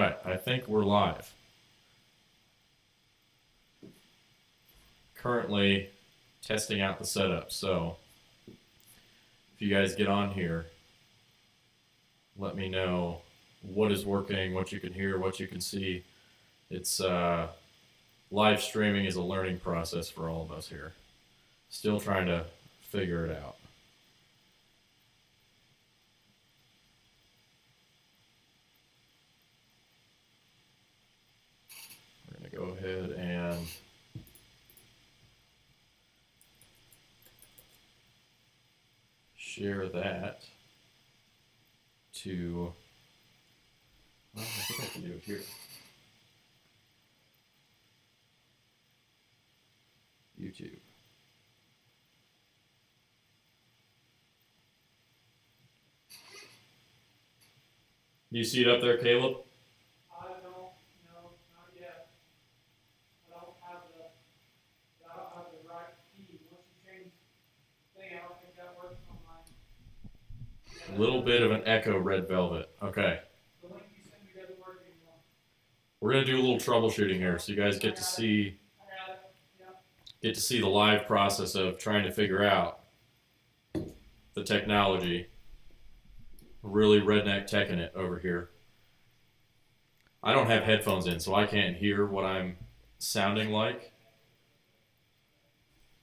right, I think we're live. Currently testing out the setup, so if you guys get on here, let me know what is working, what you can hear, what you can see. It's live streaming is a learning process for all of us here. Still trying to figure it out. We're going to go ahead and share that to, well, I think I can do it here. YouTube. Do you see it up there, Caleb? No, not yet. I don't have the right key. Once you change the thing, I don't think that works on mine. A little bit of an echo, Red Velvet. Okay. The link you sent me doesn't work anymore. We're gonna do a little troubleshooting here, so you guys get to see the live process of trying to figure out the technology. Really redneck teching it over here. I don't have headphones in, so I can't hear what I'm sounding like.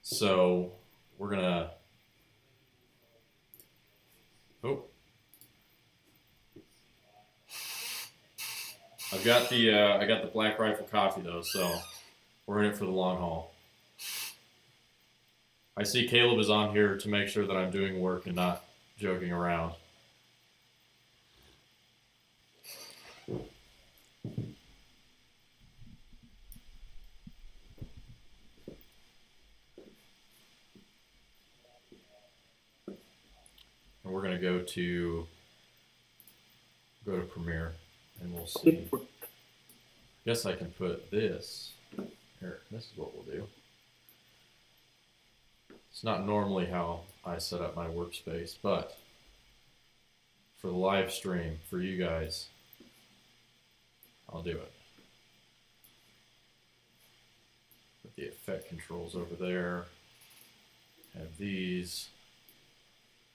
So we're gonna. Oh. I got the Black Rifle coffee though, so we're in it for the long haul. I see Caleb is on here to make sure that I'm doing work and not joking around. And we're going to go to Premiere, and we'll see. I guess I can put this here. This is what we'll do. It's not normally how I set up my workspace, but for the live stream, for you guys, I'll do it. Put the effect controls over there. Have these.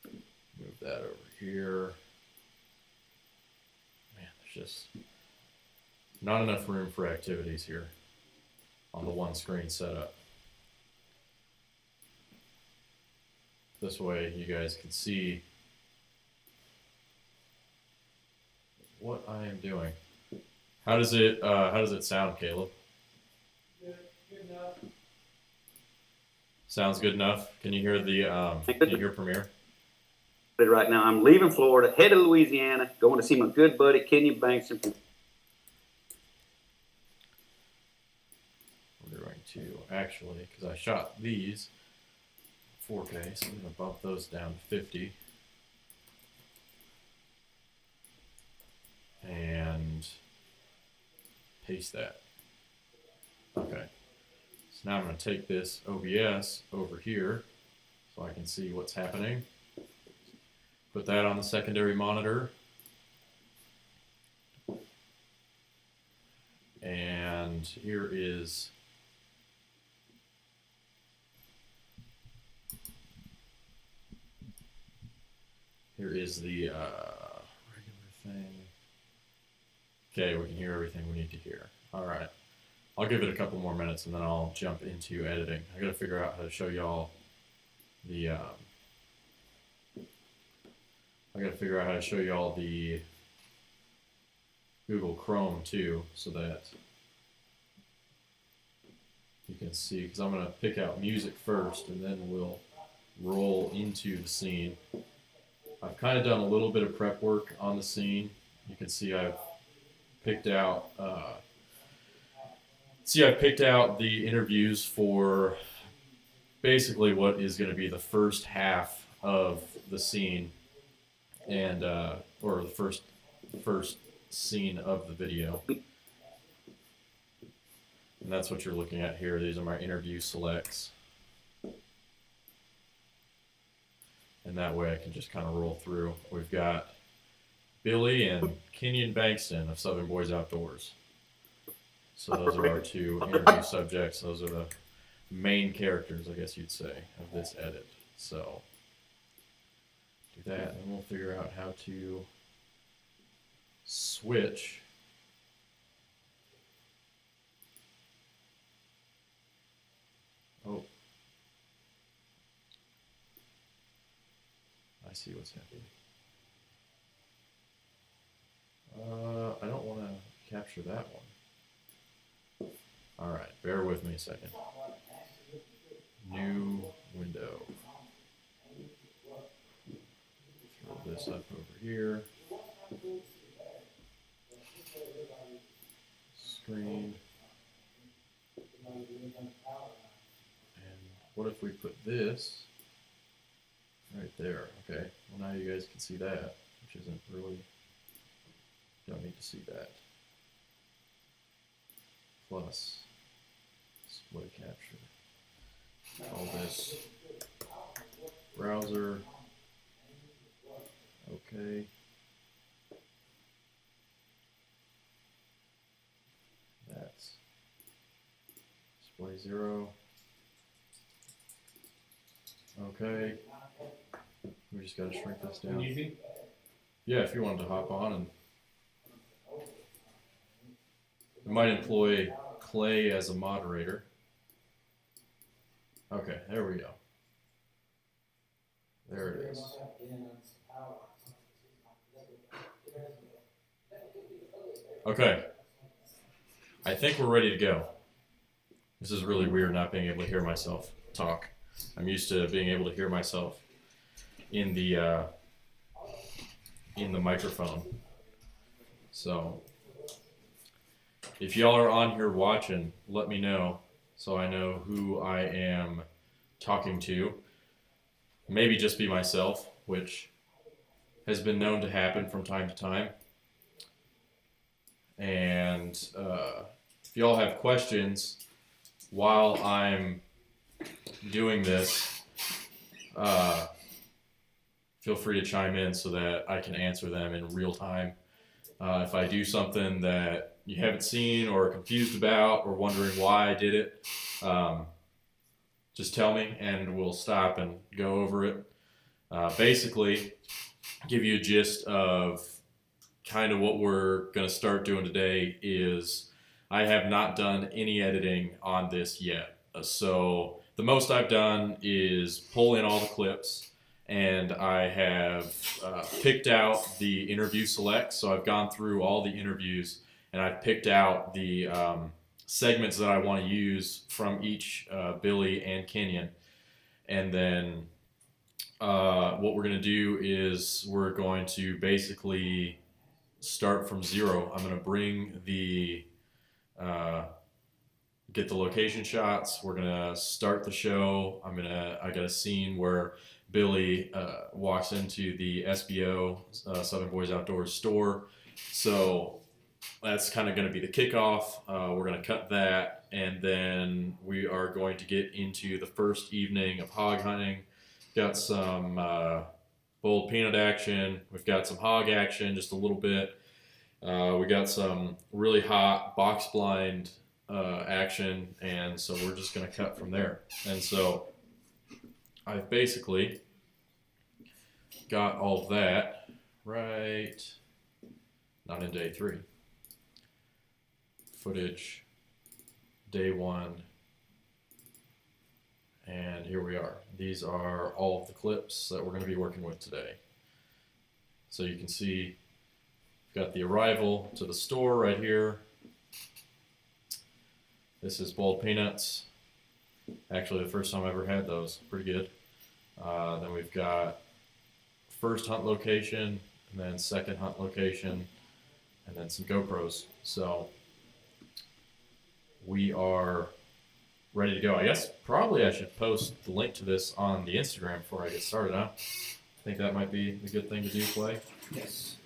Move that over here. Man, there's just not enough room for activities here on the one screen setup. This way you guys can see what I am doing. How does it sound, Caleb? Good enough. Sounds good enough. Can you hear can you hear Premiere? Right now, I'm leaving Florida, headed to Louisiana, going to see my good buddy Kenyon Banks. We're going to actually, because I shot these 4K, so I'm going to bump those down to 50. And paste that. Okay. So now I'm going to take this OBS over here so I can see what's happening. Put that on the secondary monitor. And here is the regular thing. Okay, we can hear everything we need to hear. All right. I'll give it a couple more minutes and then I'll jump into editing. I gotta figure out how to show y'all the Google Chrome too, so that you can see, because I'm going to pick out music first and then we'll roll into the scene. I've kind of done a little bit of prep work on the scene. You can see I've picked out the interviews for basically what is going to be the first half of the scene, and or the first scene of the video. And that's what you're looking at here. These are my interview selects. And that way I can just kind of roll through. We've got Billy and Kenyon Bankston of Southern Boys Outdoors. So those are our two interview subjects. Those are the main characters, I guess you'd say, of this edit. So do that, and we'll figure out how to switch. Oh, I see what's happening. I don't want to capture that one. All right, bear with me a second. New window. Throw this up over here. Screen. And what if we put this right there? Okay, well now you guys can see that, which isn't really, don't need to see that. Plus display capture. All this browser. Okay. That's display 0. Okay. We just gotta shrink this down. Yeah, if you wanted to hop on, and we might employ Clay as a moderator. Okay, there we go. There it is. Okay. I think we're ready to go. This is really weird not being able to hear myself talk. I'm used to being able to hear myself in the microphone. So if y'all are on here watching, let me know so I know who I am talking to. Maybe just be myself, which has been known to happen from time to time. And if y'all have questions while I'm doing this, feel free to chime in so that I can answer them in real time. If I do something that you haven't seen or are confused about or wondering why I did it, just tell me and we'll stop and go over it. Basically, give you a gist of kind of what we're going to start doing today is I have not done any editing on this yet. So the most I've done is pull in all the clips, and I have picked out the interview selects. So I've gone through all the interviews and I've picked out the segments that I want to use from each Billy and Kenyon. And then what we're going to do is we're going to basically start from 0. I'm going to bring the get the location shots. We're going to start the show. I got a scene where Billy walks into the SBO, Southern Boys Outdoors store. So that's kind of going to be the kickoff. We're going to cut that, and then we are going to get into the first evening of hog hunting. Got some boiled peanut action. We've got some hog action, just a little bit. We got some really hot box blind action, and so we're just going to cut from there. And so I've basically got all of that right, not in day 3. Footage, day 1, and here we are. These are all of the clips that we're going to be working with today. So you can see, got the arrival to the store right here. This is boiled peanuts. Actually, the first time I ever had those. Pretty good. Then we've got first hunt location, and then second hunt location, and then some GoPros. So we are ready to go. I guess probably I should post the link to this on the Instagram before I get started, huh? I think that might be a good thing to do, Clay. Yes.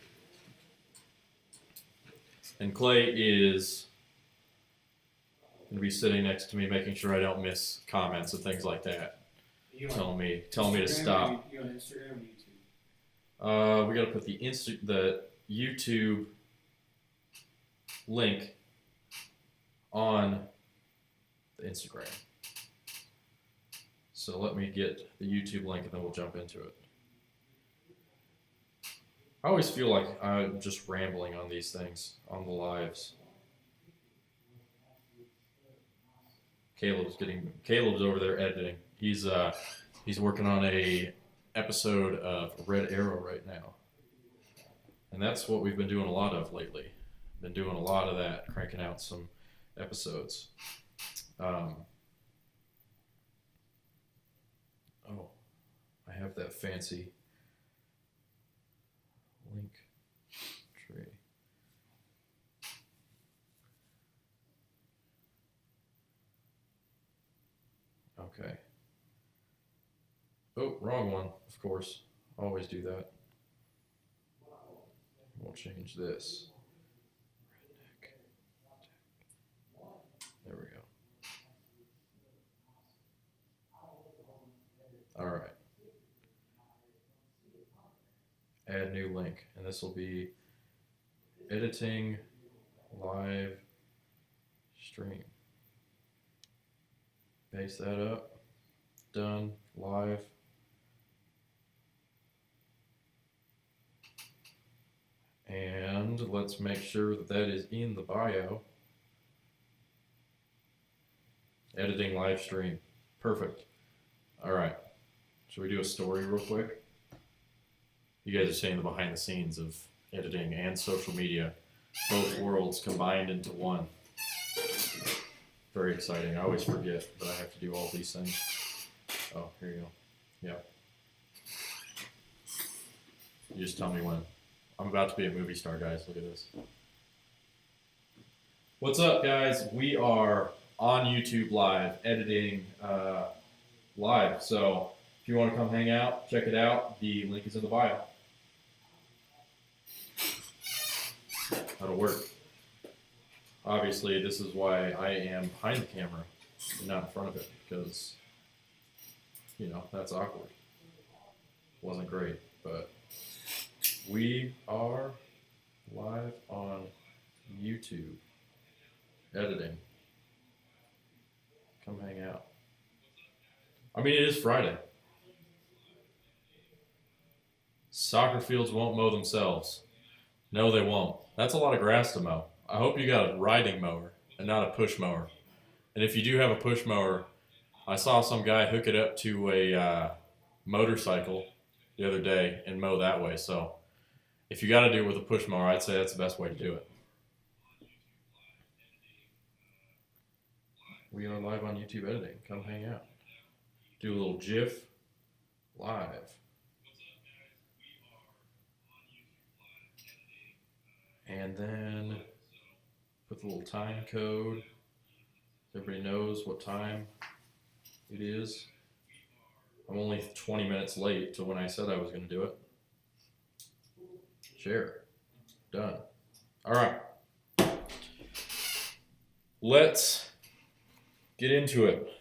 And Clay is going to be sitting next to me, making sure I don't miss comments and things like that. Telling me to stop. You on Instagram or YouTube? We got to put the YouTube link on the Instagram. So let me get the YouTube link and then we'll jump into it. I always feel like I'm just rambling on these things, on the lives. Caleb's over there editing. He's working on a episode of Red Arrow right now. And that's what we've been doing a lot of lately. Been doing a lot of that, cranking out some episodes. Oh, I have that fancy link tree. Okay. Oh, wrong one, of course. Always do that. We'll change this. There we go. All right. Add new link, and this will be editing live stream. Paste that up. Done. Live. And let's make sure that that is in the bio. Editing live stream. Perfect. All right. Should we do a story real quick? You guys are seeing the behind the scenes of editing and social media, both worlds combined into one. Very exciting. I always forget that I have to do all these things. Oh, here you go. Yeah. You just tell me when. I'm about to be a movie star, guys. Look at this. What's up, guys? We are on YouTube Live, editing live. So if you want to come hang out, check it out. The link is in the bio. That'll work. Obviously, this is why I am behind the camera and not in front of it, because, you know, that's awkward. Wasn't great, but we are live on YouTube, editing. Come hang out. I mean, it is Friday. Soccer fields won't mow themselves. No, they won't. That's a lot of grass to mow. I hope you got a riding mower and not a push mower. And if you do have a push mower, I saw some guy hook it up to a motorcycle the other day and mow that way. So if you got to do it with a push mower, I'd say that's the best way to do it. We are live on YouTube editing. Come hang out. Do a little GIF live. And then put the little time code so everybody knows what time it is. I'm only 20 minutes late to when I said I was going to do it. Share. Done. All right. Let's get into it.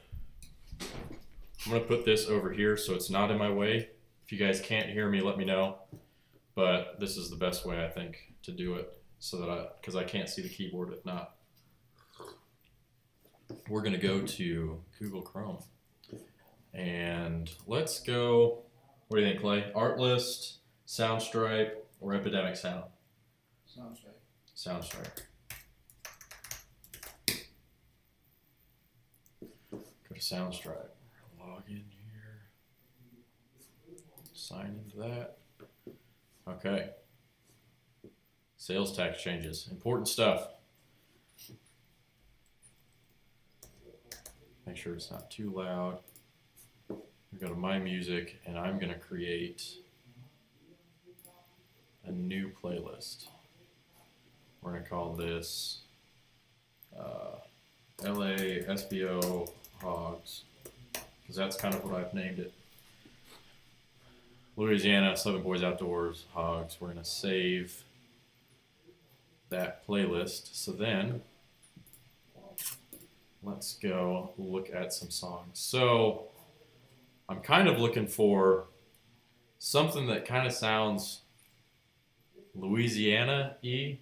I'm going to put this over here so it's not in my way. If you guys can't hear me, let me know. But this is the best way, I think, to do it, so that because I can't see the keyboard if not. We're going to go to Google Chrome. And let's go, what do you think, Clay? Artlist, Soundstripe, or Epidemic Sound? Soundstripe. Soundstripe. Go to Soundstripe. Log in here. Sign into that. Okay. Sales tax changes. Important stuff. Make sure it's not too loud. We go to My Music, and I'm going to create a new playlist. We're going to call this LA SBO Hogs, because that's kind of what I've named it. Louisiana, Seven Boys Outdoors, Hogs. We're going to save that playlist. So then, let's go look at some songs. So, I'm kind of looking for something that kind of sounds Louisiana E.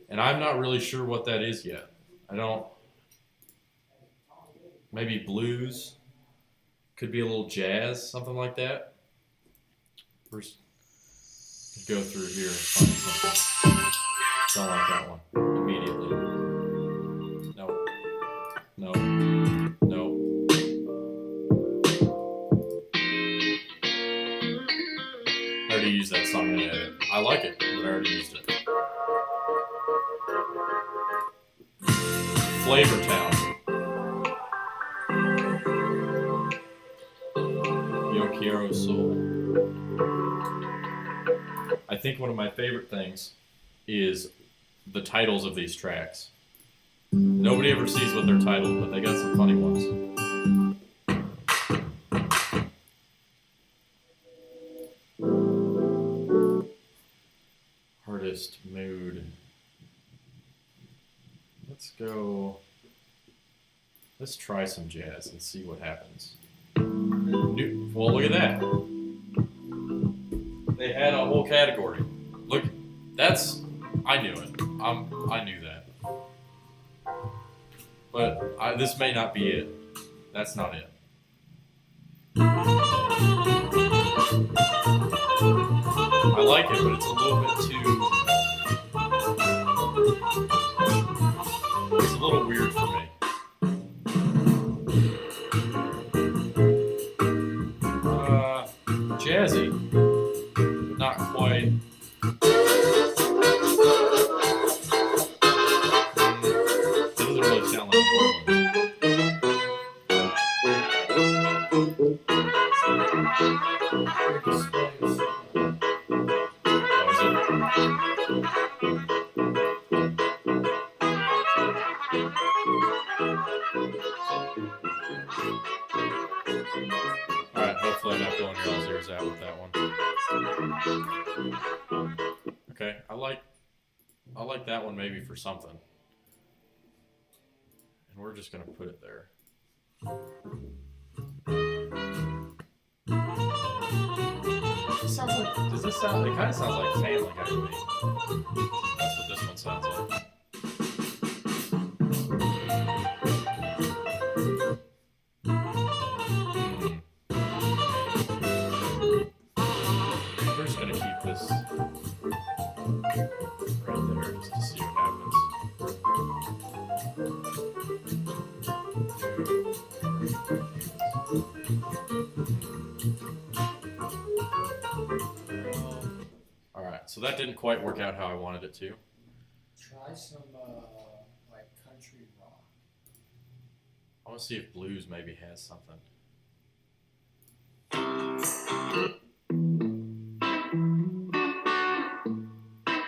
And I'm not really sure what that is yet. Maybe blues. Could be a little jazz, something like that. First, go through here and find something. Don't like that one immediately. No. No. No. I already used that song in edit. I like it, but I already used it. Flavor Town. Yo Quiero Soul. I think one of my favorite things is the titles of these tracks. Nobody ever sees what they're titled, but they got some funny ones. Artist, mood. Let's try some jazz and see what happens. Well, look at that. They had a whole category. Look, I knew it. I knew that. But this may not be it. That's not it. I like it, but it's a little bit too... It's a little weird for me. Jazzy, but not quite. Doesn't really sound like New Alright, hopefully I'm not blowing your all's ears out with that one. Okay, I like that one maybe for something. And we're just gonna put it there. It kind of sounds like Family Guy to me. That's what this one sounds like. We're just gonna keep this right there just to see what happens. Alright, so that didn't quite work out how I wanted it to. Try some like country rock. I want to see if blues maybe has something.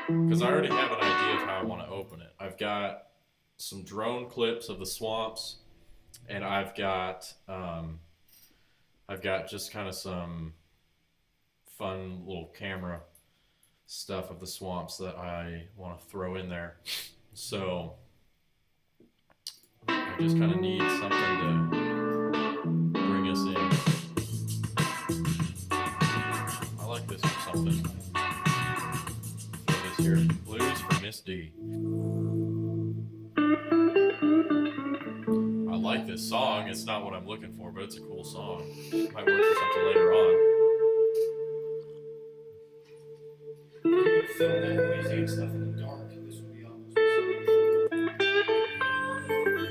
Because I already have an idea of how I want to open it. I've got some drone clips of the swamps, and I've got just kind of some fun little camera stuff of the swamps that I want to throw in there. So I just kind of need something to bring us in. I like this for something. Throw this here. Blues for Miss D. I like this song. It's not what I'm looking for, but it's a cool song. Might work for something later on. Film that Louisiana stuff in the dark. This would be almost.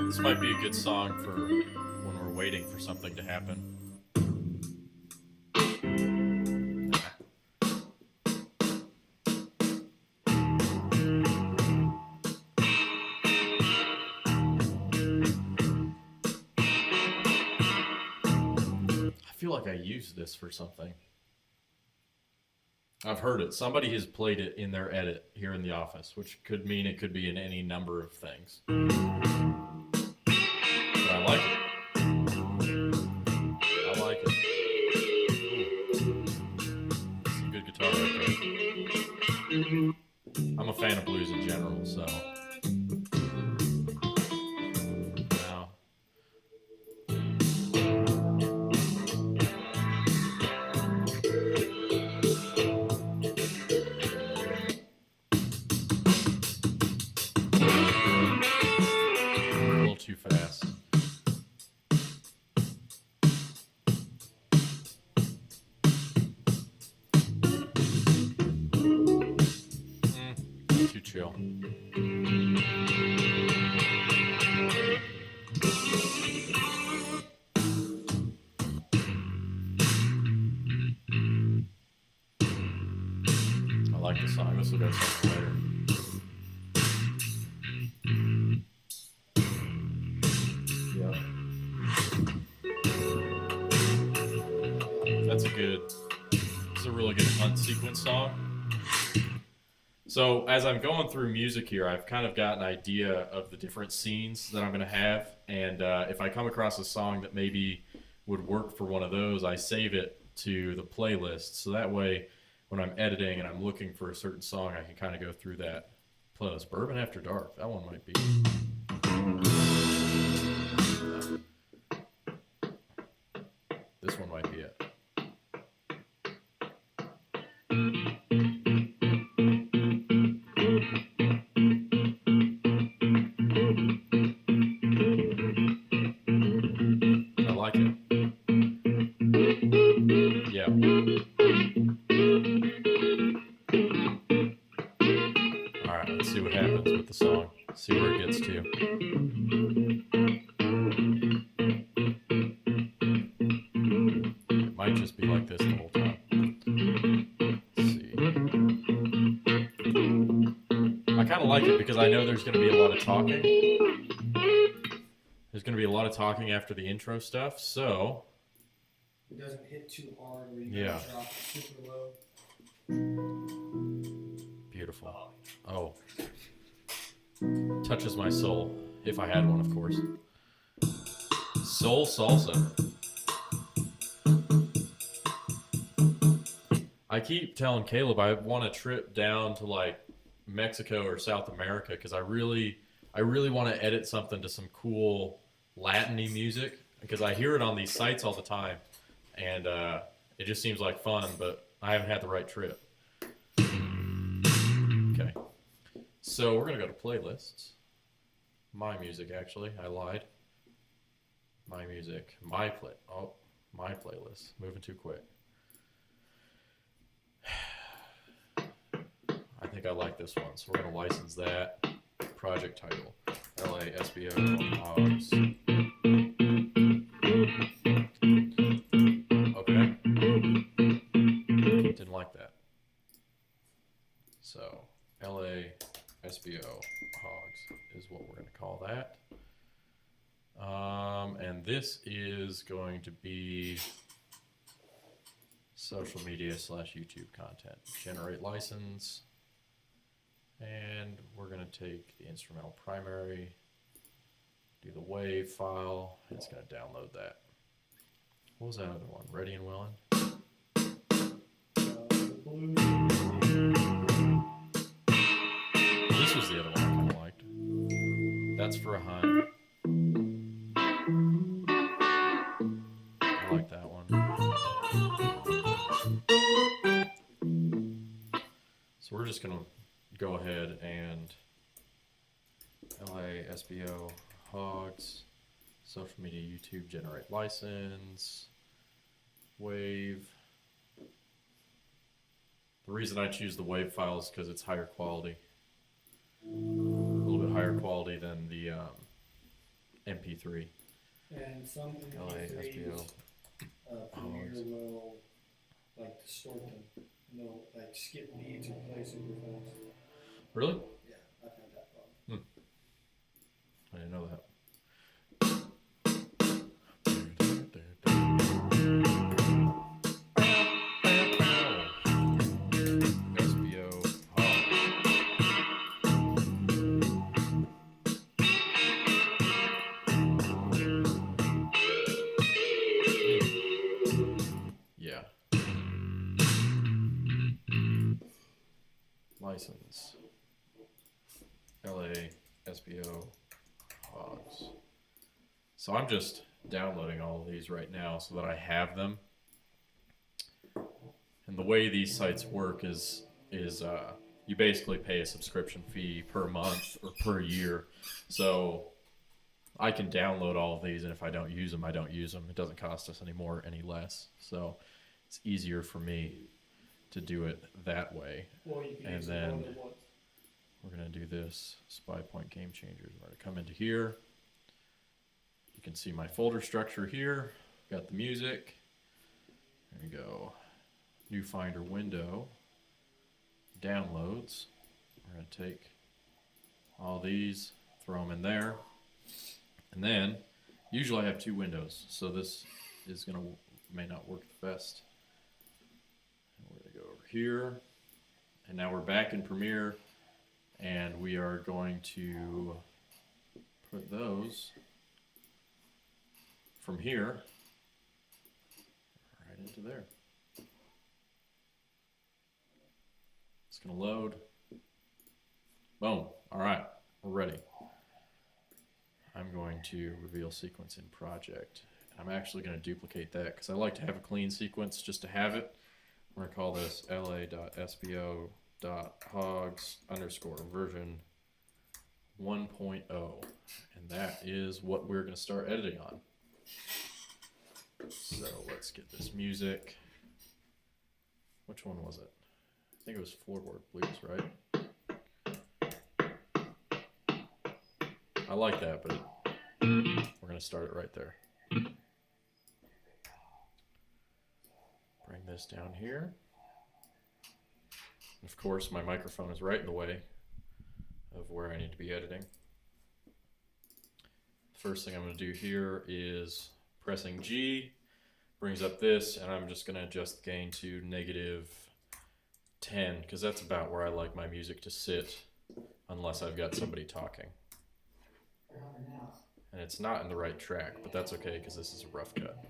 This might be a good song for when we're waiting for something to happen. I feel like I used this for something. I've heard it. Somebody has played it in their edit here in the office, which could mean it could be in any number of things. But I like it. I like it. Some good guitar right there. I'm a fan of blues in general, so. Now. chill. I like the song. This will go something later. Yep. That's a good. It's a really good hunt sequence song. So as I'm going through music here, I've kind of got an idea of the different scenes that I'm going to have, and if I come across a song that maybe would work for one of those, I save it to the playlist. So that way, when I'm editing and I'm looking for a certain song, I can kind of go through that playlist. Bourbon After Dark. That one might be. This one might be it. I like it. Yeah. All right, let's see what happens with the song. See where it gets to. It might just be like this the whole time. Let's see. I kind of like it because I know there's going to be a lot of talking. There's going to be a lot of talking after the intro stuff, so... It doesn't hit too hard where you Yeah. drop it super low. Beautiful. Oh. Touches my soul. If I had one, of course. Soul salsa. I keep telling Caleb I want a trip down to like Mexico or South America because I really want to edit something to some cool Latin-y music because I hear it on these sites all the time and it just seems like fun, but I haven't had the right trip. Okay. So we're going to go to playlists. My music, actually. I lied. My music. My playlist. Moving too quick. I think I like this one, so we're going to license that. Project title. LASBO Hogs. Okay. Didn't like that. So, LASBO Hogs is what we're going to call that. And this is going to be social media / YouTube content. Generate license. And we're going to take the instrumental primary, do the WAV file, and it's going to download that. What was that other one? Ready and Willing? This was the other one I kind of liked. That's for a hunt. I like that one. So we're just going to go ahead and LASBO Hogs, social media, YouTube, generate license, WAV. The reason I choose the WAV file is because it's higher quality. A little bit higher quality than the MP3. And some LASBO. Premiere will like distort them. And they'll like skip beats or play super fast. Really? Yeah, I've had that problem. I didn't know that. SBO Yeah. License. LASBO Hogs. So I'm just downloading all of these right now so that I have them. And the way these sites work is you basically pay a subscription fee per month or per year. So I can download all of these, and if I don't use them, I don't use them. It doesn't cost us any more, any less. So it's easier for me to do it that way. Or you can And use then- the one we're going to do this SpyPoint GameChangers. We're going to come into here. You can see my folder structure here. Got the music. There you go. New Finder window. Downloads. We're going to take all these, throw them in there. And then, usually I have two windows, so this is going to may not work the best. We're going to go over here. And now we're back in Premiere, and we are going to put those from here right into there. It's going to load. Boom. All right, we're ready. I'm going to reveal sequence in project. I'm actually going to duplicate that because I like to have a clean sequence just to have it. We're going to call this la.sbo.hogs_version 1.0. And that is what we're going to start editing on. So let's get this music. Which one was it? I think it was Floorboard Blues, right? I like that, but we're going to start it right there. Bring this down here. Of course, my microphone is right in the way of where I need to be editing. First thing I'm going to do here is pressing G, brings up this, and I'm just going to adjust the gain to -10, because that's about where I like my music to sit, unless I've got somebody talking. And it's not in the right track, but that's okay, because this is a rough cut.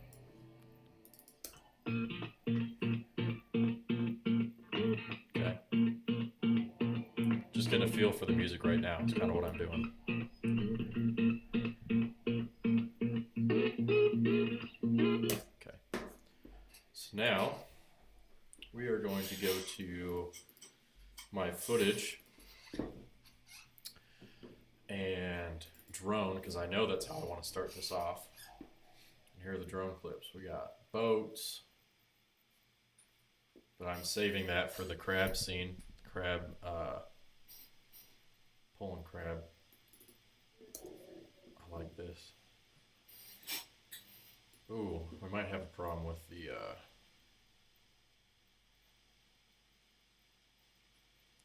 Okay. Just getting a feel for the music right now is kind of what I'm doing. Okay. So now we are going to go to my footage and drone, because I know that's how I want to start this off. And here are the drone clips. We got boats, but I'm saving that for the crab scene. Crab, pulling crab. I like this. Ooh, we might have a problem with the,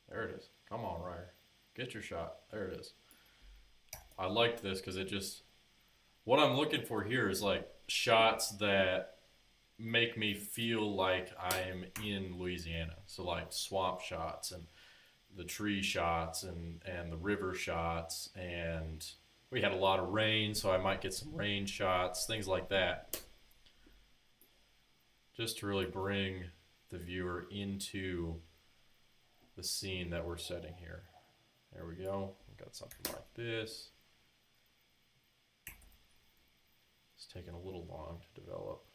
there it is. Come on, Ryer. Get your shot. There it is. I liked this because it just, what I'm looking for here is like shots that make me feel like I am in Louisiana. So like swamp shots and the tree shots and the river shots, and we had a lot of rain, so I might get some rain shots, things like that. Just to really bring the viewer into the scene that we're setting here. There we go. We've got something like this. It's taking a little long to develop.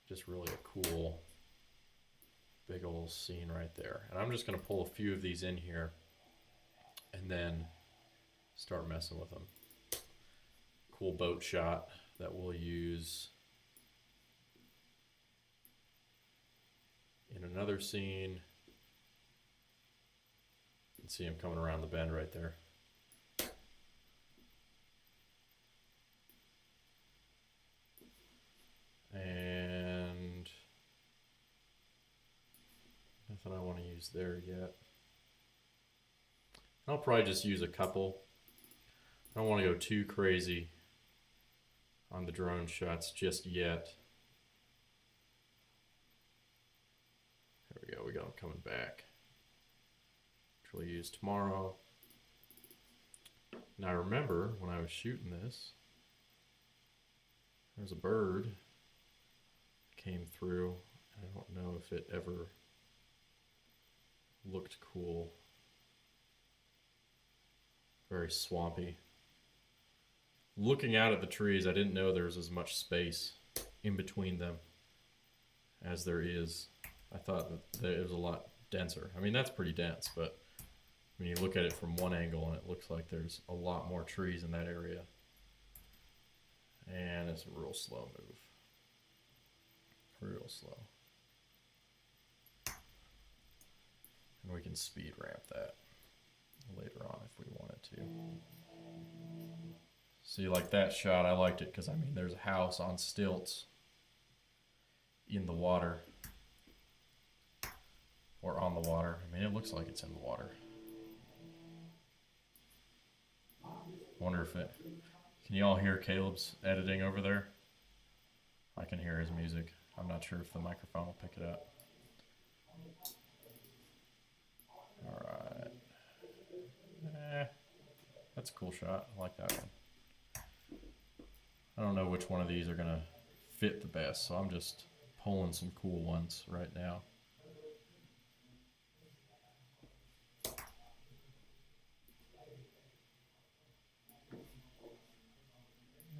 Just really a cool big old scene right there. And I'm just going to pull a few of these in here and then start messing with them. Cool boat shot that we'll use in another scene. You can see him coming around the bend right there. And nothing I want to use there yet. I'll probably just use a couple. I don't want to go too crazy on the drone shots just yet. There we go, we got them coming back. Which we'll use tomorrow. Now I remember when I was shooting this, there's a bird came through. I don't know if it ever looked cool. Very swampy. Looking out at the trees, I didn't know there was as much space in between them as there is. I thought that it was a lot denser. I mean, that's pretty dense, but when you look at it from one angle and it looks like there's a lot more trees in that area. And it's a real slow move. Real slow. And we can speed ramp that later on if we wanted to. See, like that shot, I liked it because, I mean, there's a house on stilts in the water. Or on the water. I mean, it looks like it's in the water. Wonder if it... Can you all hear Caleb's editing over there? I can hear his music. I'm not sure if the microphone will pick it up. Alright. That's a cool shot. I like that one. I don't know which one of these are going to fit the best, so I'm just pulling some cool ones right now.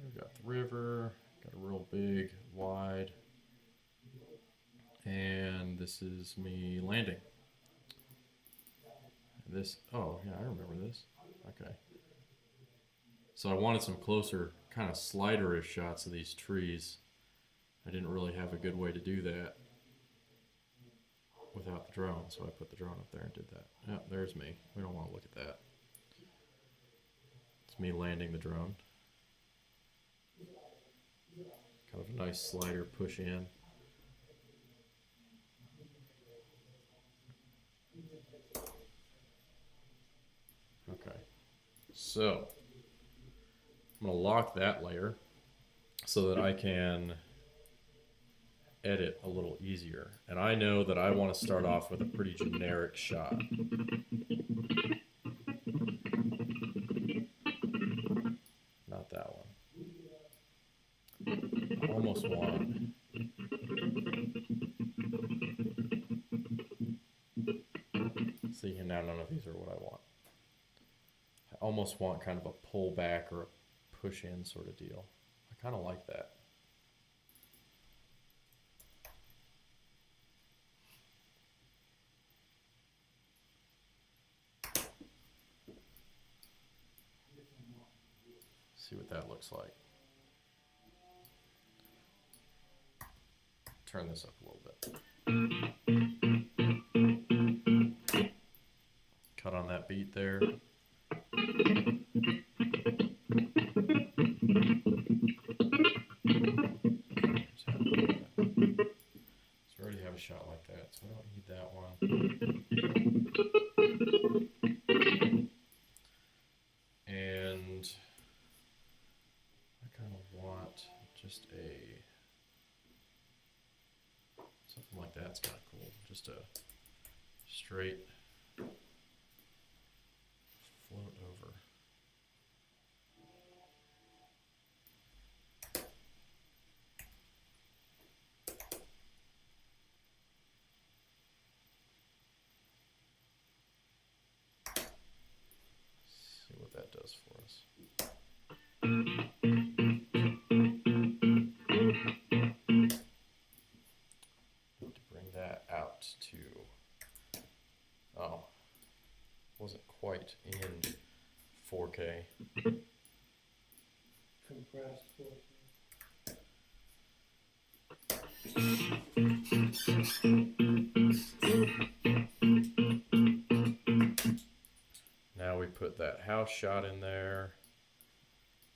We've got the river, got a real big, wide, and this is me landing. This, oh yeah, I remember this. Okay. So I wanted some closer, kind of sliderish shots of these trees. I didn't really have a good way to do that without the drone, so I put the drone up there and did that. Yeah, there's me. We don't want to look at that. It's me landing the drone. Kind of a nice slider push in. Okay, so I'm going to lock that layer so that I can edit a little easier. And I know that I want to start off with a pretty generic shot. Not that one. I almost want... See, now none of these are what I want. I almost want kind of a pull back or a push in sort of deal. I kind of like that. See what that looks like. Turn this up a little bit. Cut on that beat there. So we already have a shot like that, so I don't need that one. And I kind of want just something like that's kind of cool. Just a straight float over. See what that does for us. Need to bring that out to, oh, wasn't quite in 4K. Compressed portion. Now we put that house shot in there.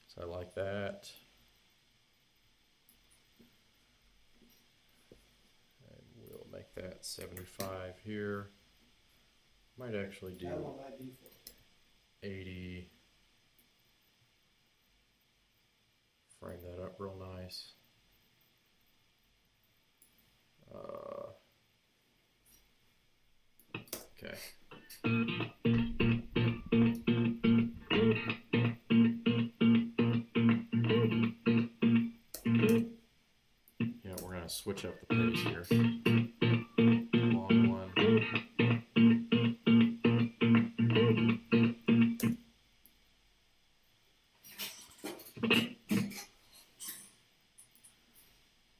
So I like that. And we'll make that 75 here. Might actually do That one might be 4K. 80. Frame that up real nice. Okay. Yeah, we're gonna switch up the pace here. Long one.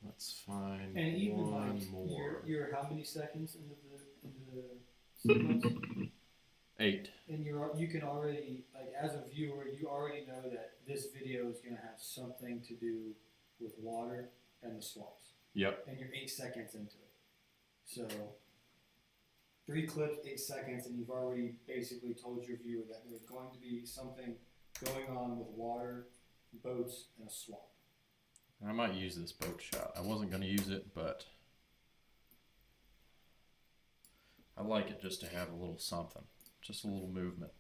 Let's find And even one like more. you're how many seconds into the sequence? 8. And you can already, like, as a viewer, you already know that this video is going to have something to do with water and the swamps. Yep. And you're 8 seconds into it. So 3 clips, 8 seconds, and you've already basically told your viewer that there's going to be something going on with water, boats, and a swamp. I might use this boat shot. I wasn't going to use it, but I like it just to have a little something, just a little movement.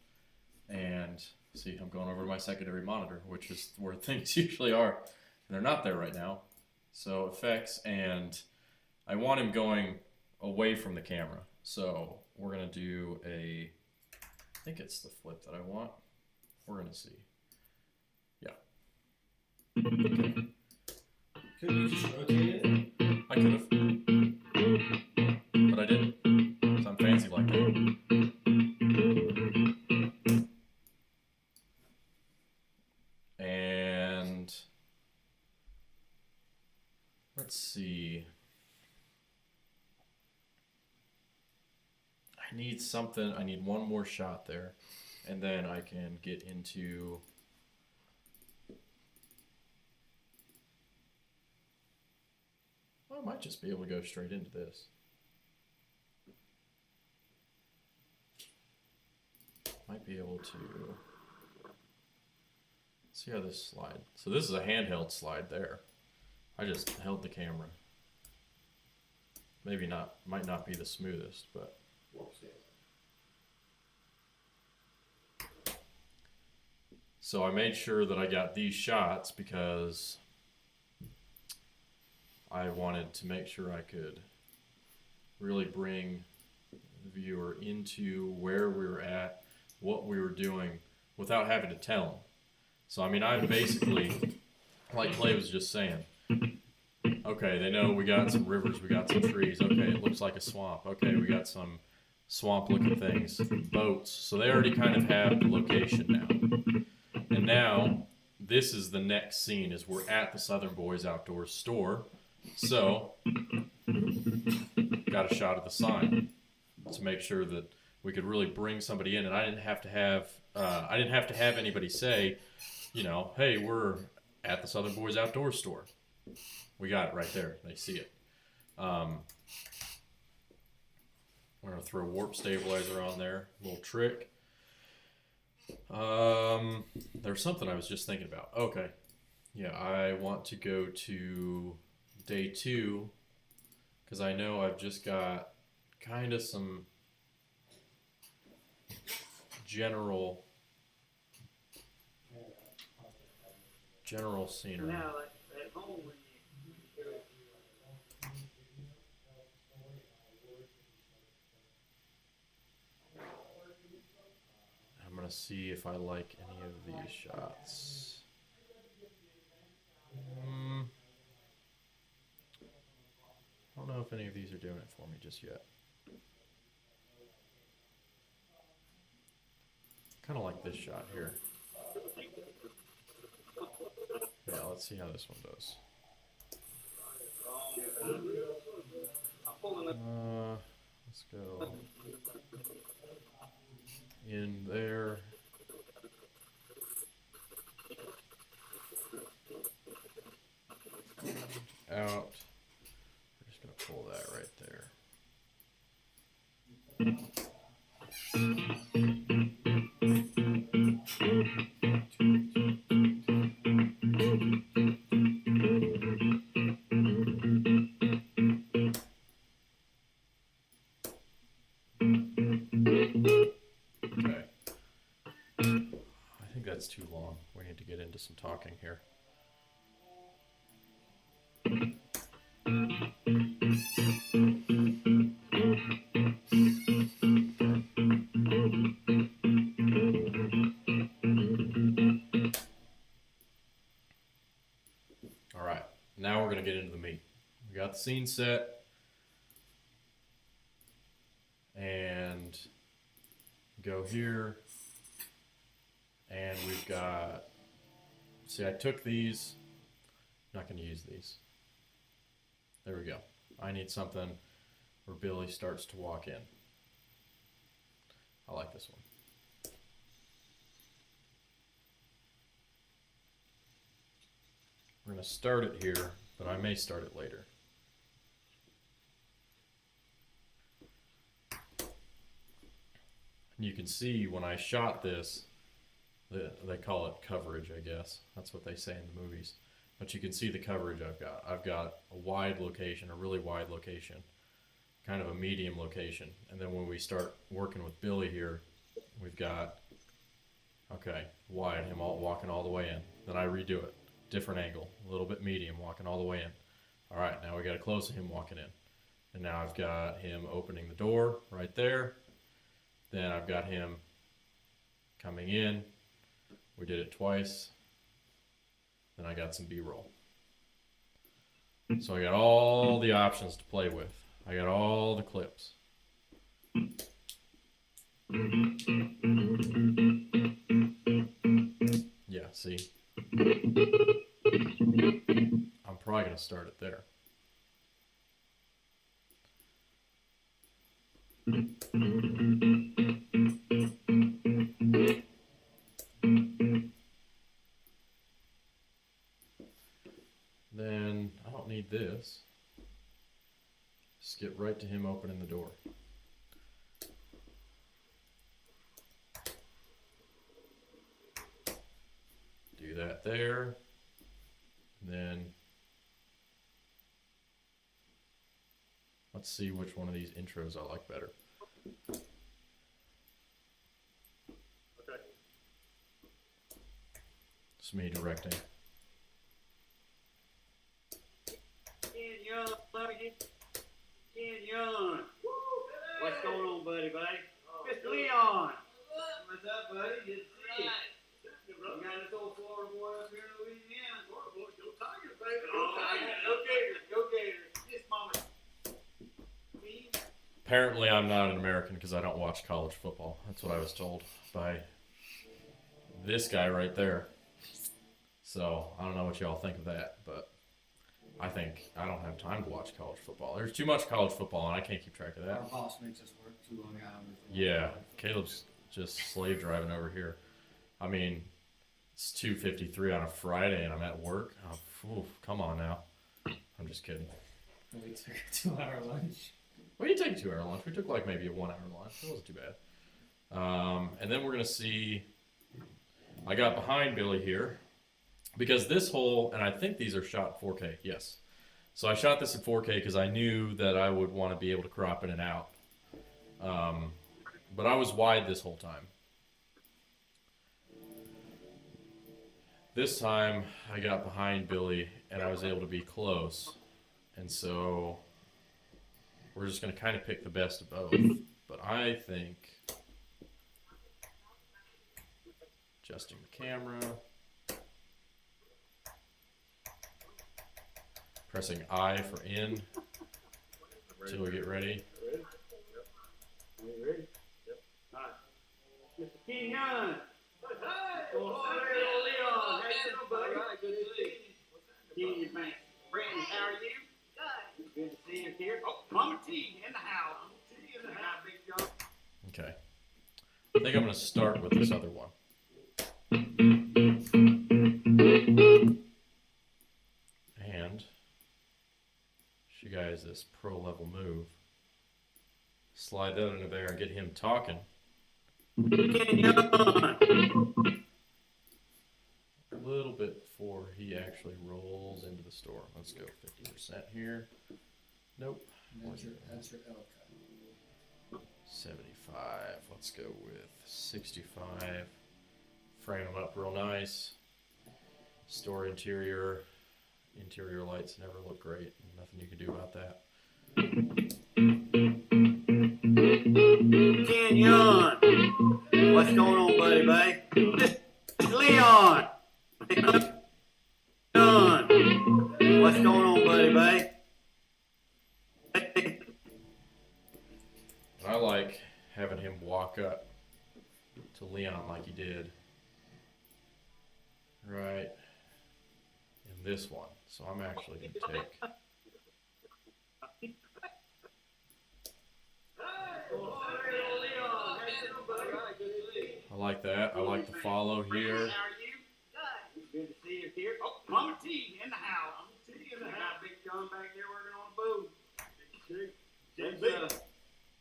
And see, I'm going over to my secondary monitor, which is where things usually are, and they're not there right now. So effects, and I want him going away from the camera. So we're going to do I think it's the flip that I want. We're going to see. Yeah. Okay. Couldn't you just rotate it? I could have, but I didn't, because I'm fancy like that. And let's see. I need something. I need one more shot there, and then I can get into. Well, I might just be able to go straight into this. Might be able to see how this slide. So this is a handheld slide there. I just held the camera. Maybe not, might not be the smoothest, but. So I made sure that I got these shots because I wanted to make sure I could really bring the viewer into where we were at, what we were doing, without having to tell them. So I mean, I basically, like Clay was just saying, okay, they know we got some rivers, we got some trees, okay, it looks like a swamp, okay, we got some swamp-looking things, boats, so they already kind of have the location now. And now, this is the next scene, is we're at the Southern Boys Outdoors store, so, got a shot of the sign to make sure that we could really bring somebody in, and I didn't have to have anybody say, you know, hey, we're at the Southern Boys Outdoors store. We got it right there. They see it. We're gonna throw warp stabilizer on there. Little trick. There's something I was just thinking about. Okay. Yeah, I want to go to day 2 because I know I've just got kind of some general scenery. Now, at home, when I'm gonna see if I like any of these shots. I don't know if any of these are doing it for me just yet. Kind of like this shot here. Yeah, let's see how this one does. Let's go in there. Out. We're just gonna pull that right there. Okay. I think that's too long. We need to get into some talking here. All right, now we're going to get into the meat. We got the scene set, and go here, and we've got, see, I took these, not going to use these. There we go. I need something where Billy starts to walk in. I like this one. We're going to start it here, but I may start it later. And you can see when I shot this, they call it coverage, I guess. That's what they say in the movies. But you can see the coverage I've got. I've got a wide location, a really wide location, kind of a medium location. And then when we start working with Billy here, we've got, okay, wide, him walking all the way in. Then I redo it, different angle, a little bit medium, walking all the way in. All right, now we got a close of him walking in. And now I've got him opening the door right there. Then I've got him coming in. We did it twice. Then I got some B-roll. So I got all the options to play with. I got all the clips. Yeah, see? I'm probably going to start it there. Then I don't need this. Just get right to him opening the door. Do that there. Then let's see which one of these intros I like better. Okay. It's me directing. Ken Young. What's going on, buddy? Mr. Leon. What's up, buddy? Good to see you. You got this old Florida boy up here in Louisiana. Florida boy, go Tigers, baby. Go Tigers. Go Gators. Go Gators. Yes, mama. Apparently I'm not an American because I don't watch college football. That's what I was told by this guy right there. So I don't know what y'all think of that, but I think I don't have time to watch college football. There's too much college football and I can't keep track of Our that. boss makes us work 2 long hours. Yeah, Caleb's just slave driving over here. I mean, it's 2:53 on a Friday and I'm at work. Oh, come on now. I'm just kidding. We took a 2-hour lunch. We didn't take a 2-hour lunch. We took like maybe a 1-hour lunch. It wasn't too bad. And then we're going to see, I got behind Billy here because this hole, and I think these are shot 4K, yes. So I shot this in 4K because I knew that I would want to be able to crop in and out. But I was wide this whole time. This time I got behind Billy and I was able to be close. And so we're just going to kind of pick the best of both. But I think adjusting the camera, pressing I for in until we get ready. Ready? Yep. You ready? Yep. All right. Mr. Ken Young. Hey, Oh, hey, Leon. How you doing, buddy? All right, good to see you. Ken, man. Brandon, how are you? Good. Good to see you here. Oh, Mama T in the house. See you in the Hi, house. Big John. Okay. I think I'm going to start with this other one. And show you guys this pro level move. Slide that into there and get him talking. Ken Young. A little bit before he actually rolls into the store. Let's go 50% here. Nope. That's your L cut. 75. Let's go with 65. Frame them up real nice. Store interior. Interior lights never look great. Nothing you can do about that. Ken Young. What's going on, buddy, babe? Leon. Leon. What's going on, buddy, babe? I like having him walk up to Leon like he did right in this one. So I'm actually going to take. I like that. I like the follow here. How are you? Good to see you here. Oh, Mama T in the house. Mama T in the house. Big John back there working on a boat.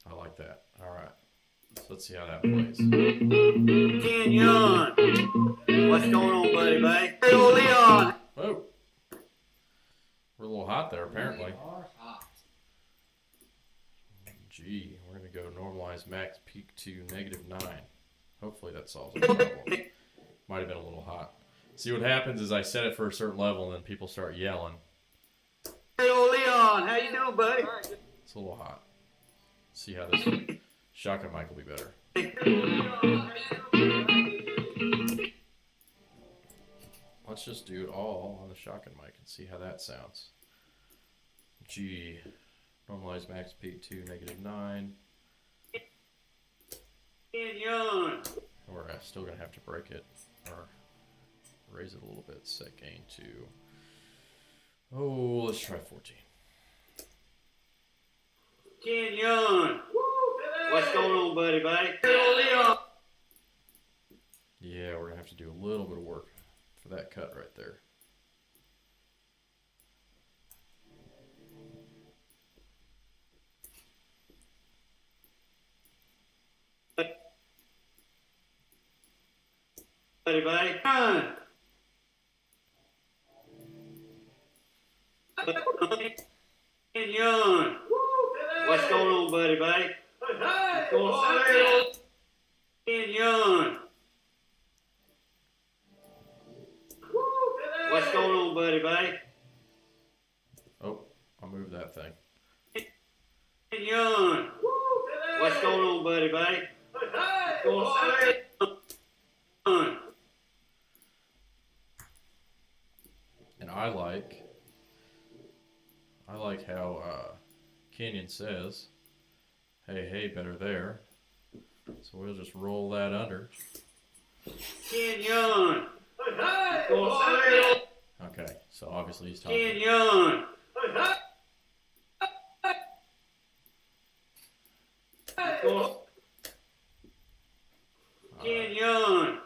I like that. All right. So let's see how that plays. Kenyon. What's going on, buddy? Hey, old Leon. Oh, we're a little hot there apparently. We are hot. Gee, we're gonna go normalize max peak to -9. Hopefully that solves the problem. Might have been a little hot. See, what happens is I set it for a certain level and then people start yelling. Hey, old Leon. How you doing, buddy? It's a little hot. See how this shotgun mic will be better. Let's just do it all on the shotgun mic and see how that sounds. G, normalize max peak to -9. Kenyon. We're still gonna have to break it or raise it a little bit. Set gain to, oh, let's try 14. Kenyon. What's going on, buddy? Hey, old Leon. Yeah, we're gonna have to do a little bit of work for that cut right there. Buddy. Kenyon. What's going on, buddy? What's going on? Kenyon. What's going on, buddy? Oh, I'll move that thing. Kenyon. What's going on, buddy? What's going on? And I like how Kenyon says, hey, better there. So we'll just roll that under. Kenyon. Okay, so obviously he's talking. Kenyon. Kenyon.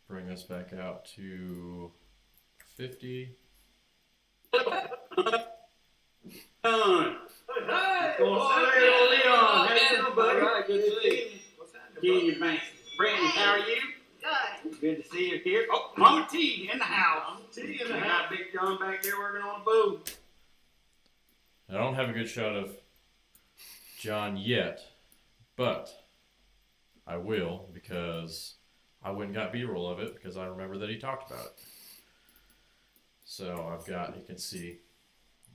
Bring this back out to 50. Kenyon, man. Brandon, how are you? Good. Good to see you here. Oh, Mama T in the house. Mama T in the house. Got Big John back there working on a boat. I don't have a good shot of John yet, but I will because I went and got B-roll of it because I remember that he talked about it. So I've got, you can see,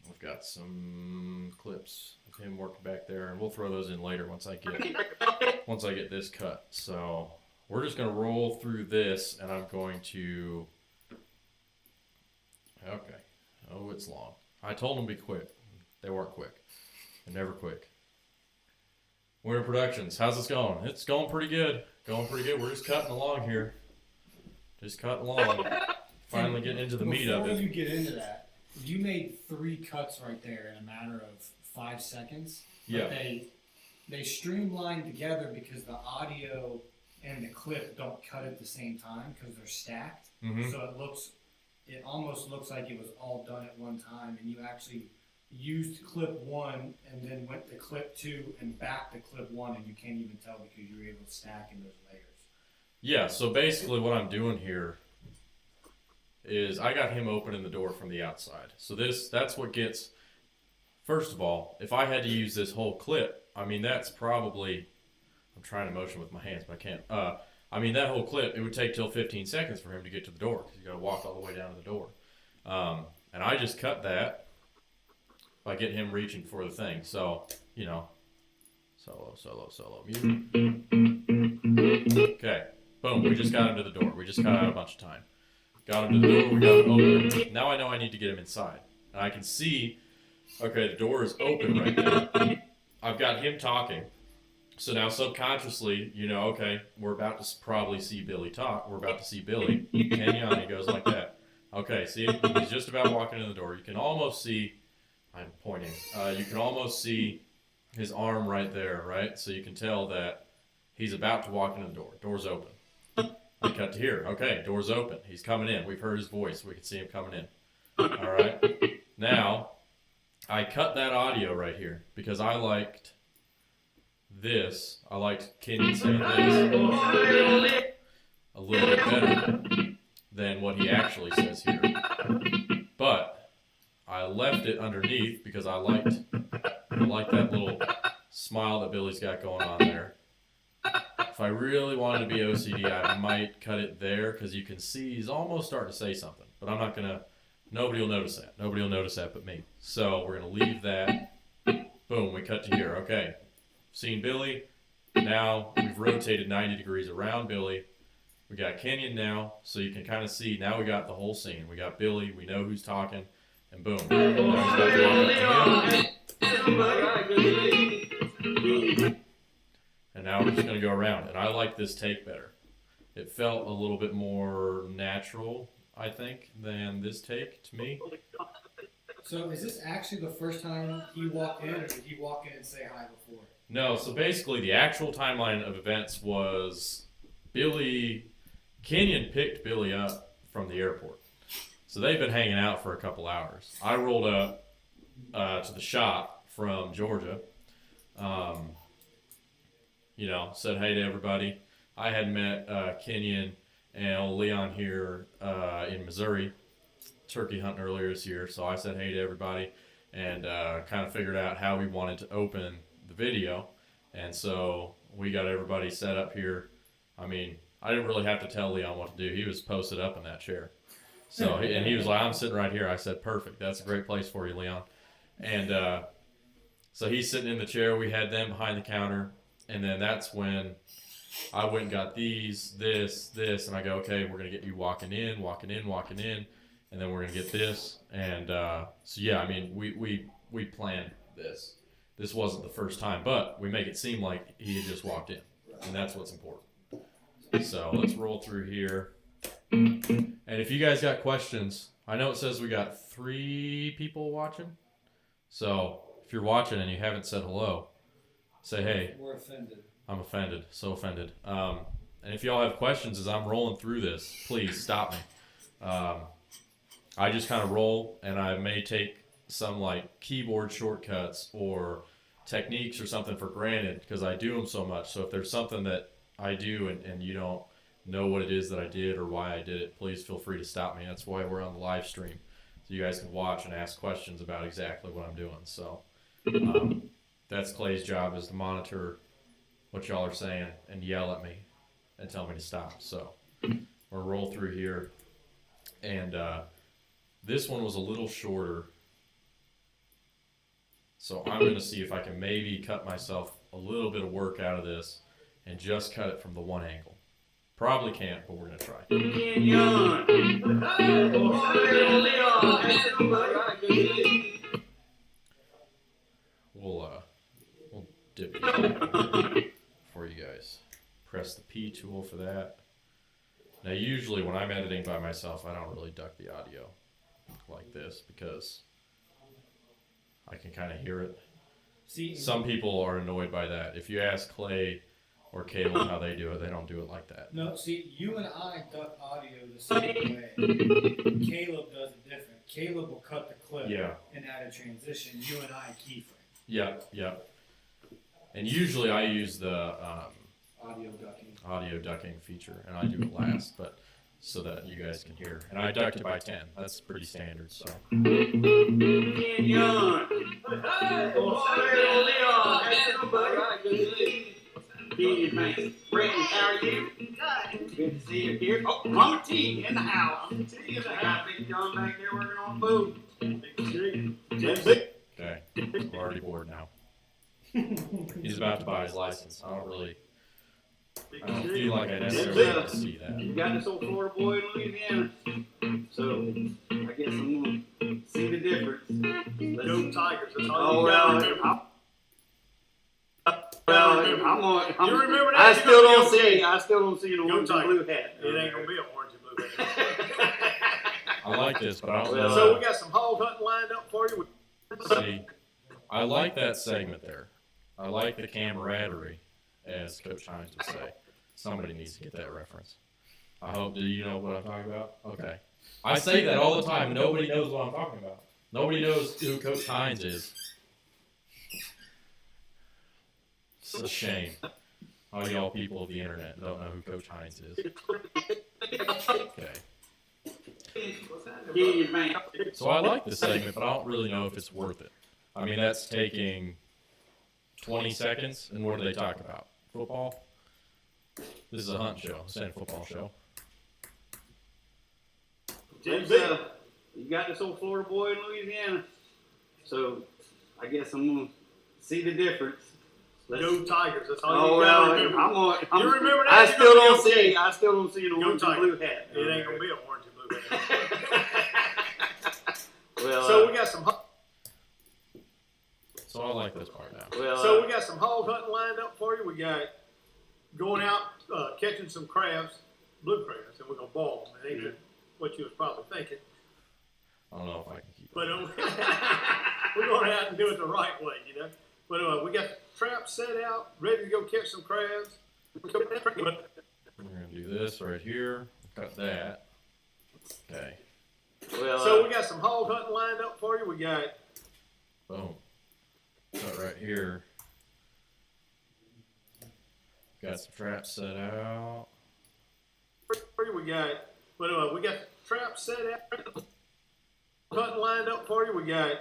I've got some clips of him working back there, and we'll throw those in later once I get this cut. So we're just gonna roll through this, and I'm going to. Okay. Oh, it's long. I told them to be quick. They weren't quick. They're never quick. Winter Productions, how's this going? It's going pretty good. We're just cutting along here. Just cutting along. Finally getting into the meat of it. Before you get into that, you made 3 cuts right there in a matter of 5 seconds. Yeah. They streamlined together because the audio and the clip don't cut at the same time because they're stacked. Mm-hmm. So it almost looks like it was all done at one time, and you actually used clip 1 and then went to clip 2 and back to clip 1, and you can't even tell because you were able to stack in those layers. Yeah, so basically what I'm doing here is I got him opening the door from the outside. So that's what gets, first of all, if I had to use this whole clip, I mean, that's probably, I'm trying to motion with my hands, but I can't. I mean, that whole clip, it would take till 15 seconds for him to get to the door because you got to walk all the way down to the door. And I just cut that by getting him reaching for the thing. So, you know, solo, mute. Okay, boom, we just got him to the door. We just cut out a bunch of time. Got him to the door, we got him open. Now I know I need to get him inside. And I can see, okay, the door is open right now. I've got him talking. So now subconsciously, you know, okay, we're about to probably see Billy talk. We're about to see Billy. Kenyon, he goes like that. Okay, see, he's just about walking in the door. You can almost see, I'm pointing, you can almost see his arm right there, right? So you can tell that he's about to walk into the door. Door's open. I cut to here. Okay, door's open. He's coming in. We've heard his voice. We can see him coming in. All right. Now, I cut that audio right here because I liked this. I liked Kenyon saying this a little bit better than what he actually says here. But I left it underneath because I liked that little smile that Billy's got going on there. If I really wanted to be OCD, I might cut it there because you can see he's almost starting to say something. But I'm not going to, nobody will notice that. Nobody will notice that but me. So we're going to leave that. Boom, we cut to here. Okay, seen Billy. Now we've rotated 90 degrees around Billy. We got Kenyon now, so you can kind of see, now we got the whole scene. We got Billy, we know who's talking, and boom. Now he's about to walk up to him. And now we're just going to go around. And I like this take better. It felt a little bit more natural, I think, than this take to me. So is this actually the first time he walked in, or did he walk in and say hi before? No, so basically the actual timeline of events was Kenyon picked Billy up from the airport. So they've been hanging out for a couple hours. I rolled up to the shop from Georgia. Said hey to everybody. I had met Kenyon and old Leon here in Missouri, turkey hunting earlier this year. So I said hey to everybody and kind of figured out how we wanted to open the video. And so we got everybody set up here. I mean, I didn't really have to tell Leon what to do. He was posted up in that chair. So, and he was like, I'm sitting right here. I said, perfect. That's a great place for you, Leon. And so he's sitting in the chair. We had them behind the counter. And then that's when I went and got this, and I go, okay, we're going to get you walking in. And then we're going to get this. And so, yeah, I mean, we planned this. This wasn't the first time, but we make it seem like he had just walked in. And that's what's important. So let's roll through here. And if you guys got questions, I know it says we got 3 people watching. So if you're watching and you haven't said hello, say hey. We're offended. I'm offended. So offended. And if y'all have questions as I'm rolling through this, please stop me. I just kind of roll, and I may take some like keyboard shortcuts or techniques or something for granted because I do them so much. So if there's something that I do and you don't know what it is that I did or why I did it, please feel free to stop me. That's why we're on the live stream, so you guys can watch and ask questions about exactly what I'm doing. So that's Clay's job, is to monitor what y'all are saying and yell at me and tell me to stop. So we'll roll through here. And this one was a little shorter, so I'm going to see if I can maybe cut myself a little bit of work out of this and just cut it from the one angle. Probably can't, but we're going to try. We'll dip it for you guys. Press the P tool for that. Now usually when I'm editing by myself, I don't really duck the audio like this because I can kind of hear it. See, some people are annoyed by that. If you ask Clay or Caleb how they do it, they don't do it like that. No, see, you and I duck audio the same way. Caleb does it different. Caleb will cut the clip and add a transition. You and I keyframe. Yeah. And usually I use the audio ducking feature, and I do it last, but so that you guys can hear. And I ducked it by 10. That's pretty standard. So. Brandon, how are you? Good. Good to see you here. Oh, Mama T in the house. Mama T in the house. Big John back there working on food. Okay, I'm already bored now. He's about to buy his license. I don't feel like I necessarily have to see that. You got this old Florida boy in Louisiana. So, I guess I'm going to see the difference. Go Tigers. That's all Oh, you well, got. I'm You remember that? I still don't see an Go orange and Tigers. blue hat. It ain't going to be an orange and blue hat. I like this, but I don't know. So we got some hog hunting lined up for you. See, I like that segment there. I like the camaraderie, as Coach Hines would say. Somebody needs to get that reference. I hope, do you know what I'm talking about? Okay. I say that all the time. Nobody knows what I'm talking about. Nobody knows who Coach Hines is. It's a shame. All y'all people of the internet don't know who Coach Hines is. Okay. So I like this segment, but I don't really know if it's worth it. I mean, that's taking 20 seconds, and what do they talk about? Football? This is a hunt show. This ain't a football show. Just, you got this old Florida boy in Louisiana, so I guess I'm gonna see the difference. Go Tigers. That's all Oh you well, gotta remember. you remember that? I You're still gonna be don't okay. see. I still don't see an Go orange and Tigers. blue hat. It ain't gonna be an orange and blue hat. Well, So we got some. So I like this part now. well, So we got some hog hunting lined up for you. We got going out catching some crabs, blue crabs, and we're gonna boil them. It ain't what you was probably thinking, I don't know if I can keep but it. we're going out and do it the right way, you know. But we got traps set out, ready to go catch some crabs. We're going to do this right here. Cut that. Okay. well, So we got some hog hunting lined up for you. We got Boom. Cut right here. Got some traps set out. we got traps set out, hunting lined up for you. We got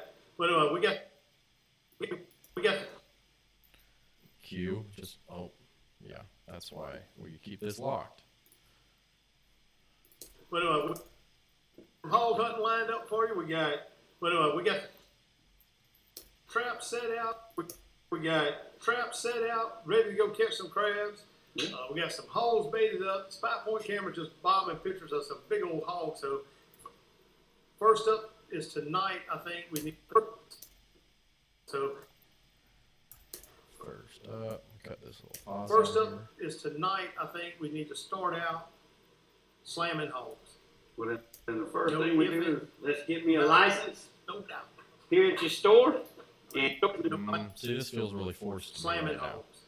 Q. Just, oh, yeah. That's why we keep this locked. hog hunting lined up for you. We got traps set out. We got traps set out, ready to go catch some crabs. We got some hogs baited up. SpyPoint camera just bombing pictures of some big old hogs. So first up is tonight. I think we need. So First up, cut this little pause. first on up is tonight. I think we need to start out slamming hogs. well, then the first No, thing we if do it- is let's get me a license No doubt. here at your store, and See, this feels really forced to me Slamming right now. hogs.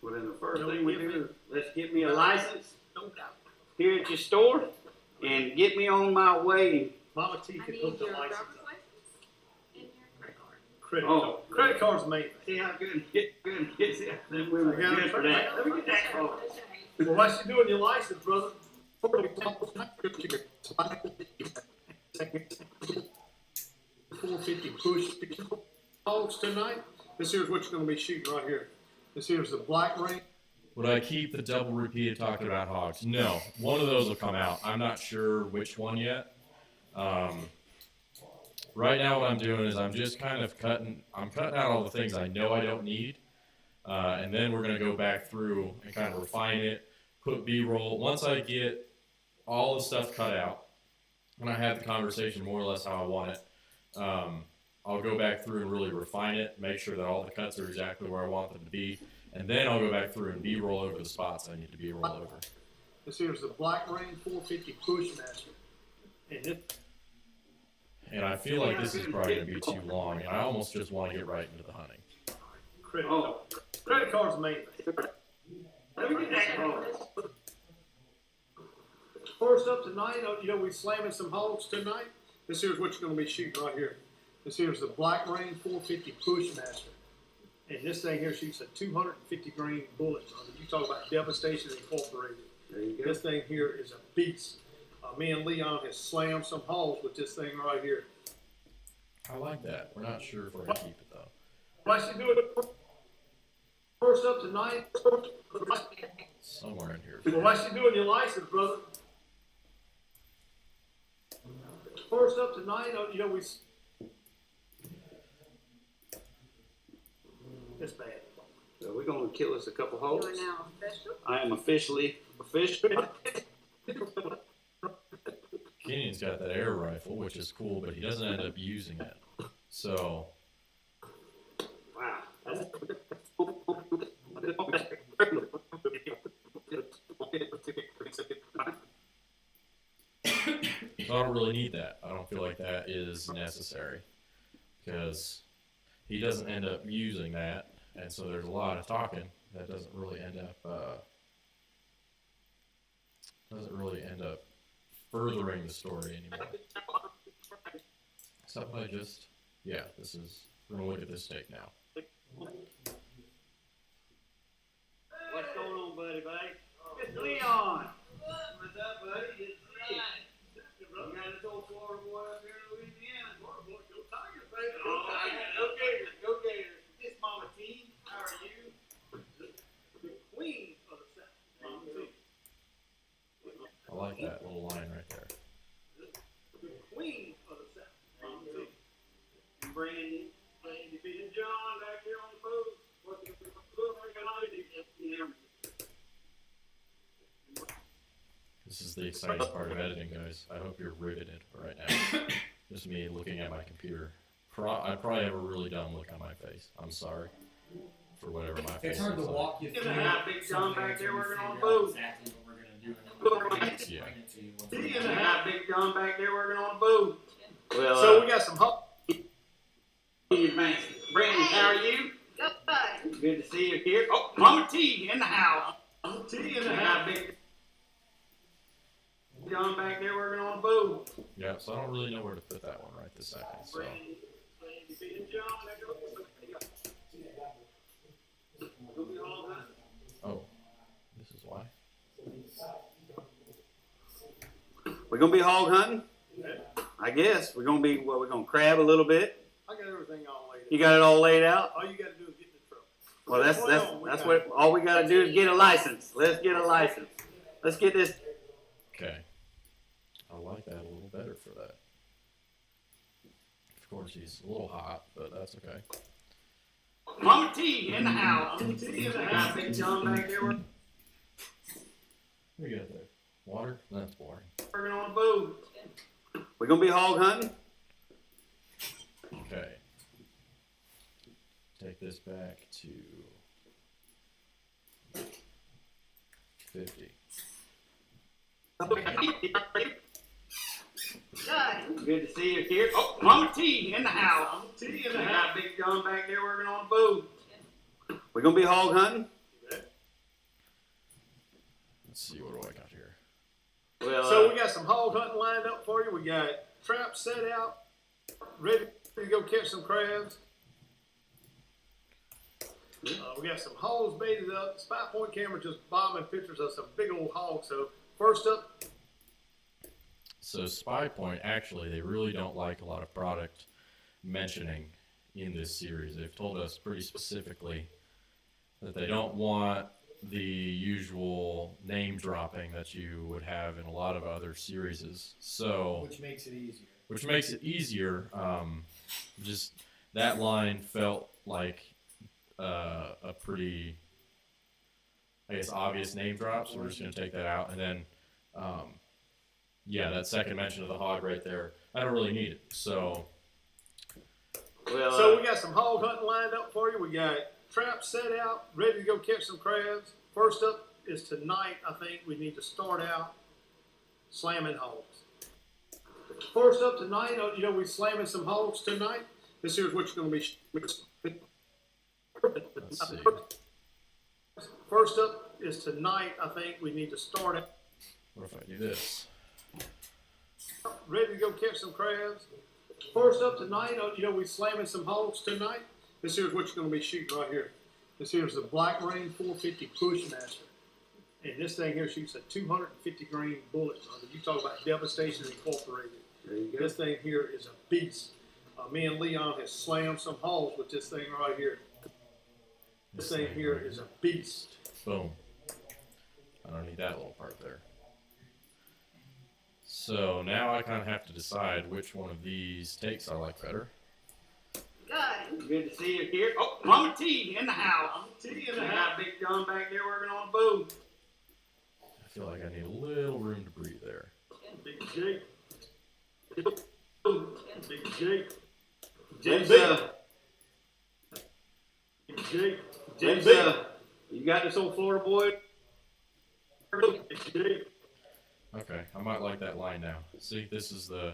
well, then the first No, thing we if do it- is let's get me a license No doubt. here at your store, and get me on my way. Mama T I can need hook the your license driver's up. license and your credit card. Credit Oh. card. Credit card's the main thing. See how good it gets it. Then we were I got it. good for that. Let me get that card. Well, what's you doing your license, brother? 450 push hogs tonight. This here's what you're going to be shooting right here. This here's the black ring. Would I keep the double repeated talking about hogs? No. One of those will come out. I'm not sure which one yet. Right now what I'm doing is I'm just kind of cutting out all the things I know I don't need. And then we're going to go back through and kind of refine it, put B-roll. Once I get all the stuff cut out, and I have the conversation more or less how I want it, I'll go back through and really refine it, make sure that all the cuts are exactly where I want them to be, and then I'll go back through and B-roll over the spots I need to B-roll over. This here's the black ring 450 push master. And it, And I feel like this is probably going to be too long, and I almost just want to get right into the hunting. credit Oh. card. Credit card's the main thing. Let me get that card. First up tonight, we slamming some hogs tonight. This here's what you're going to be shooting right here. This here's the black ring 450 push master. And this thing here shoots a 250 grain bullet. You talk about Devastation Incorporated. There you go. This thing here is a beast. Me and Leon has slammed some hogs with this thing right here. I like that. We're not sure if we're going to keep it, though. Why you do it? First up tonight. Somewhere in here. Well, why you doing your license, brother? First up tonight, we. It's bad. So we're gonna kill us a couple You holes. are now official. I am officially official. Kenyon's got that air rifle, which is cool, but he doesn't end up using it. So, Wow. so I don't really need that. I don't feel like that is necessary because he doesn't end up using that, and so there's a lot of talking that doesn't really end up furthering the story anymore. Except I just, yeah, this is, we're gonna look at this stake now. What's going on, buddy? It's Leon. What's up, buddy? Good to see you. You got this old Florida boy up here in Louisiana. Florida boy, go Tigers, baby. Go Tigers. Go Gators. Go Gators. This Mama T, how are you? The queen of the South. Mama T. I like that little line right there. The queen of the South. Mama T. And Brandy. Brandy and John back here on the boat. Working for the boat. This is the exciting part of editing, guys. I hope you're riveted right now. Just me looking at my computer. I probably have a really dumb look on my face. I'm sorry for whatever my face It's hard to looks like. walk you Get through. the hot big John back there working on the figure out boat. exactly what we're gonna do, and then we're gonna Yeah. explain it to you. once See, we and get I it. got Big John back there working on the boat. Well, So we got some Brandy, how are you? Good. Good to see you here. Oh, Mama T in the house. Mama T And I got Big John back there working on the boat. Yeah, so I don't really know where to put that one right this second. So Brandy and John back there. We'll be all done. oh, this is why. We're gonna be hog hunting. I guess we're gonna be. Well, we're gonna crab a little bit. I got everything all laid out. You got it all laid out. All you gotta do is get in the truck. Well, that's what all we gotta do is get a license. Let's get a license. Let's get this. Okay. I like that a little better for that. Of course, he's a little hot, but that's okay. Mama T in the house. Mama T in the house. Big John back there What do you got there? Water? That's boring. working on the boat. We're gonna be hog hunting. Okay. Take this back to 50. Good. Good to see you here. Oh, Mama T in the house. Mama T in the house. Big John back there working on the boat. We're gonna be hog hunting. Let's see, what do I got here? Well, So we got some hog hunting lined up for you. We got traps set out, ready to go catch some crabs. We got some holes baited up. SpyPoint camera just bombing pictures of some big old hogs. So first up, So SpyPoint, actually, they really don't like a lot of product mentioning in this series. They've told us pretty specifically that they don't want the usual name dropping that you would have in a lot of other series. So, Which makes it easier. which makes it easier. Just that line felt like a pretty, I guess, obvious name drop. So we're just gonna take that out, and then, yeah, that second mention of the hog right there, I don't really need it. So, well, so we got some hog hunting lined up for you. We got traps set out, ready to go catch some crabs. First up is tonight. I think we need to start out slamming hogs. First up tonight, we slamming some hogs tonight. This here's what you're going to be. let's see. First up is tonight. I think we need to start out What if I do this? ready to go catch some crabs. First up tonight, we slamming some hogs tonight. This here's what you're going to be shooting right here. This here's the Black Rain 450 Bushmaster. And this thing here shoots a 250 grain bullet. You talk about Devastation Incorporated. there you go. This thing here is a beast. Me and Leon has slammed some hogs with this thing right here. This thing here is a beast. Boom. I don't need that little part there. So now I kind of have to decide which one of these takes I like better. Good. Good to see you here. Oh, Mama T in the house. Mama T in the house. Big John back there working on the boat. I feel like I need a little room to breathe there. Big Jake. Big Jake. Let's, Big Jake. let's, you got this old Florida boy? Big Jake. Okay, I might like that line now. See, this is the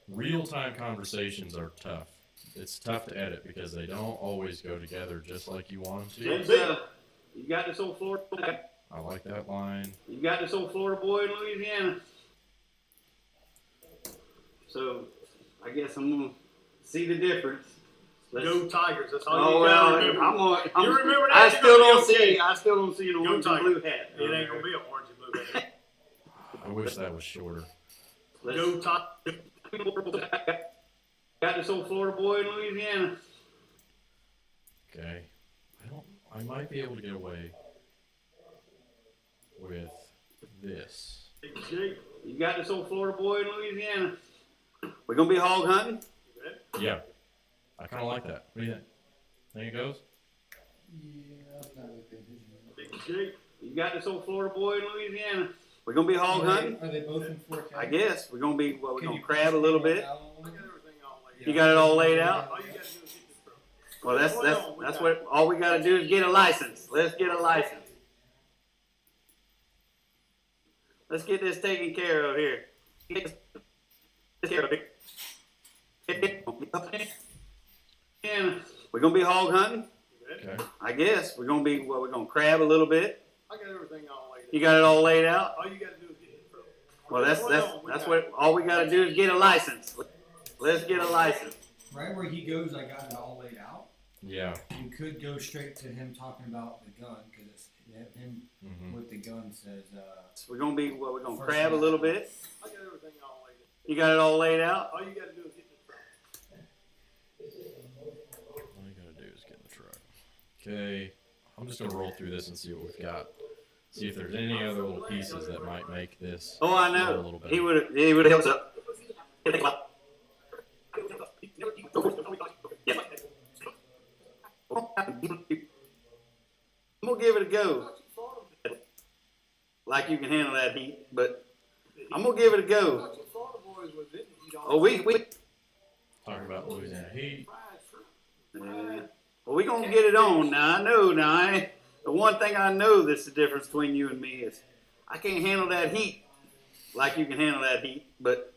real-time conversations are tough. It's tough to edit because they don't always go together just like you want them to. Let's, you got this old Florida boy? I like that line. You got this old Florida boy in Louisiana. So I guess I'm gonna see the difference. Go Tigers. That's all Oh you well, gotta remember. I'm You remember that, I you're still gonna don't be okay. see. I still don't see an Go orange and Tigers. blue hat. It ain't gonna be an orange and blue hat. I wish that was shorter. Go Tigers. Got this old Florida boy in Louisiana. Okay. I might be able to get away with this. You got this old Florida boy in Louisiana. We're gonna be hog hunting. Yeah. I kind of like that. What do you think? Think it goes? Yeah, I'm not really paying attention. You got this old Florida boy in Louisiana. We're gonna be hog hunting. Are they both in 4K? I guess we're gonna be. Well, we're Can gonna you crab a push little me bit. out? I got everything all laid You got it all laid out. All you gotta do is get this truck. Well, that's what all we gotta do is get a license. Let's get a license. Let's get this taken care of here. And we're gonna be hog hunting. Okay. I guess we're gonna be. Well, we're gonna crab a little bit. I got everything all laid out. You got it all laid out. All you gotta do is get this truck. Well, that's what all we gotta do is get a license. Let's get a license. Right where he goes, I got it all laid out. Yeah. You could go straight to him talking about the gun, because it's him Mm-hmm. with the gun says, We're gonna be. Well, we're gonna crab a little bit. I got everything all laid out. You got it all laid out. All you gotta do is get this truck. All you gotta do is get in the truck. Okay. I'm just gonna roll through this and see what we've got. See if there's any other little pieces that might make this. Oh, I a know. little better. He would help us up. I'm gonna give it a go. Like you can handle that heat, but I'm gonna give it a go. Florida boys was it. Oh, we Talking about Louisiana heat. well, we gonna get it on now. I know now. The one thing I know that's the difference between you and me is I can't handle that heat like you can handle that heat, but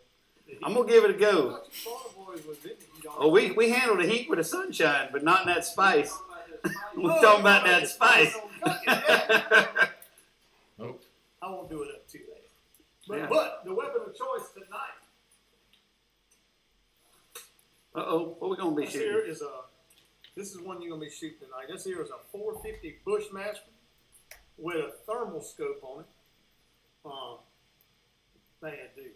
I'm gonna give it a go. Florida boys was it. Oh, we handle the heat with the sunshine, but not in that spice. We're talking about that spice. Nope. I won't do it up too late. Yeah. But the weapon of choice tonight. Uh-oh, what we gonna be This here shooting? is this is one you're gonna be shooting tonight. This here is a 450 Bushmaster with a thermal scope on it. Man, dude.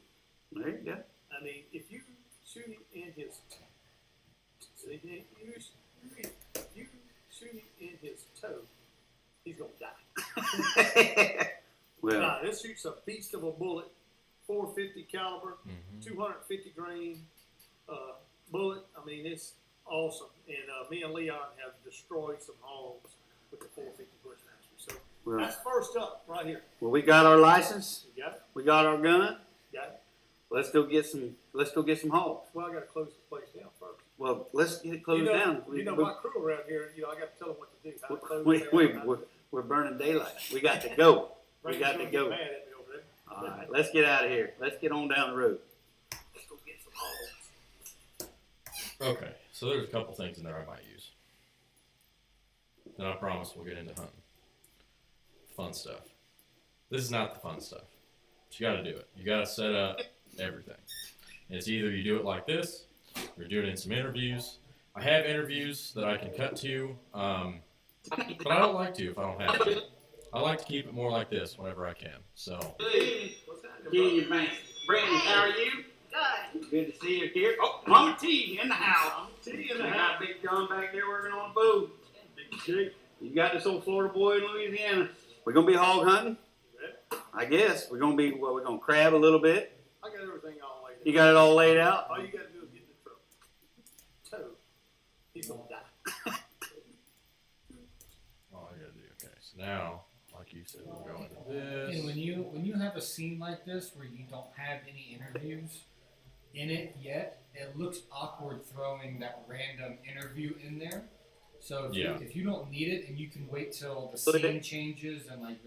There you go. I mean, if you shoot him in his, if you shoot him in his toe, he's gonna die. Well, Nah, this shoots a beast of a bullet, 450 caliber, Mm-hmm. 250 grain bullet. I mean, it's awesome. And me and Leon have destroyed some hogs with the 450 Bushmaster. So well, that's first up right here. well, we got our license. You got it? We got our gun. Got it? Let's go get some hogs. Well, I got to close this place down first. Well, let's get it closed down. You know, my crew around here, I got to tell them what to do. How to close we, it we, down. we're burning daylight. We got to go. We Brady's got gonna to get go. mad at me over there. All right, let's get out of here. Let's get on down the road. Let's go get some hogs. Okay, so there's a couple things in there I might use. Then I promise we'll get into hunting. Fun stuff. This is not the fun stuff. But you gotta do it. You gotta set up everything. And it's either you do it like this, or you do it in some interviews. I have interviews that I can cut to, but I don't like to if I don't have to. I like to keep it more like this whenever I can. So, Brandon, how are you? Good. Good to see you here. Oh, Mama T in the house. T in the house. Big John back there working on the boat. Big T. You got this old Florida boy in Louisiana. We're gonna be hog hunting. I guess we're gonna be. Well, we're gonna crab a little bit. I got everything all laid out. You got it all laid out. All you got to do is get in the truck. Toe. He's gonna die. all I gotta do. Okay, so now, like you said, we'll go into this. And when you have a scene like this where you don't have any interviews in it yet, it looks awkward throwing that random interview in there. So if you don't need it and you can wait till the scene changes and like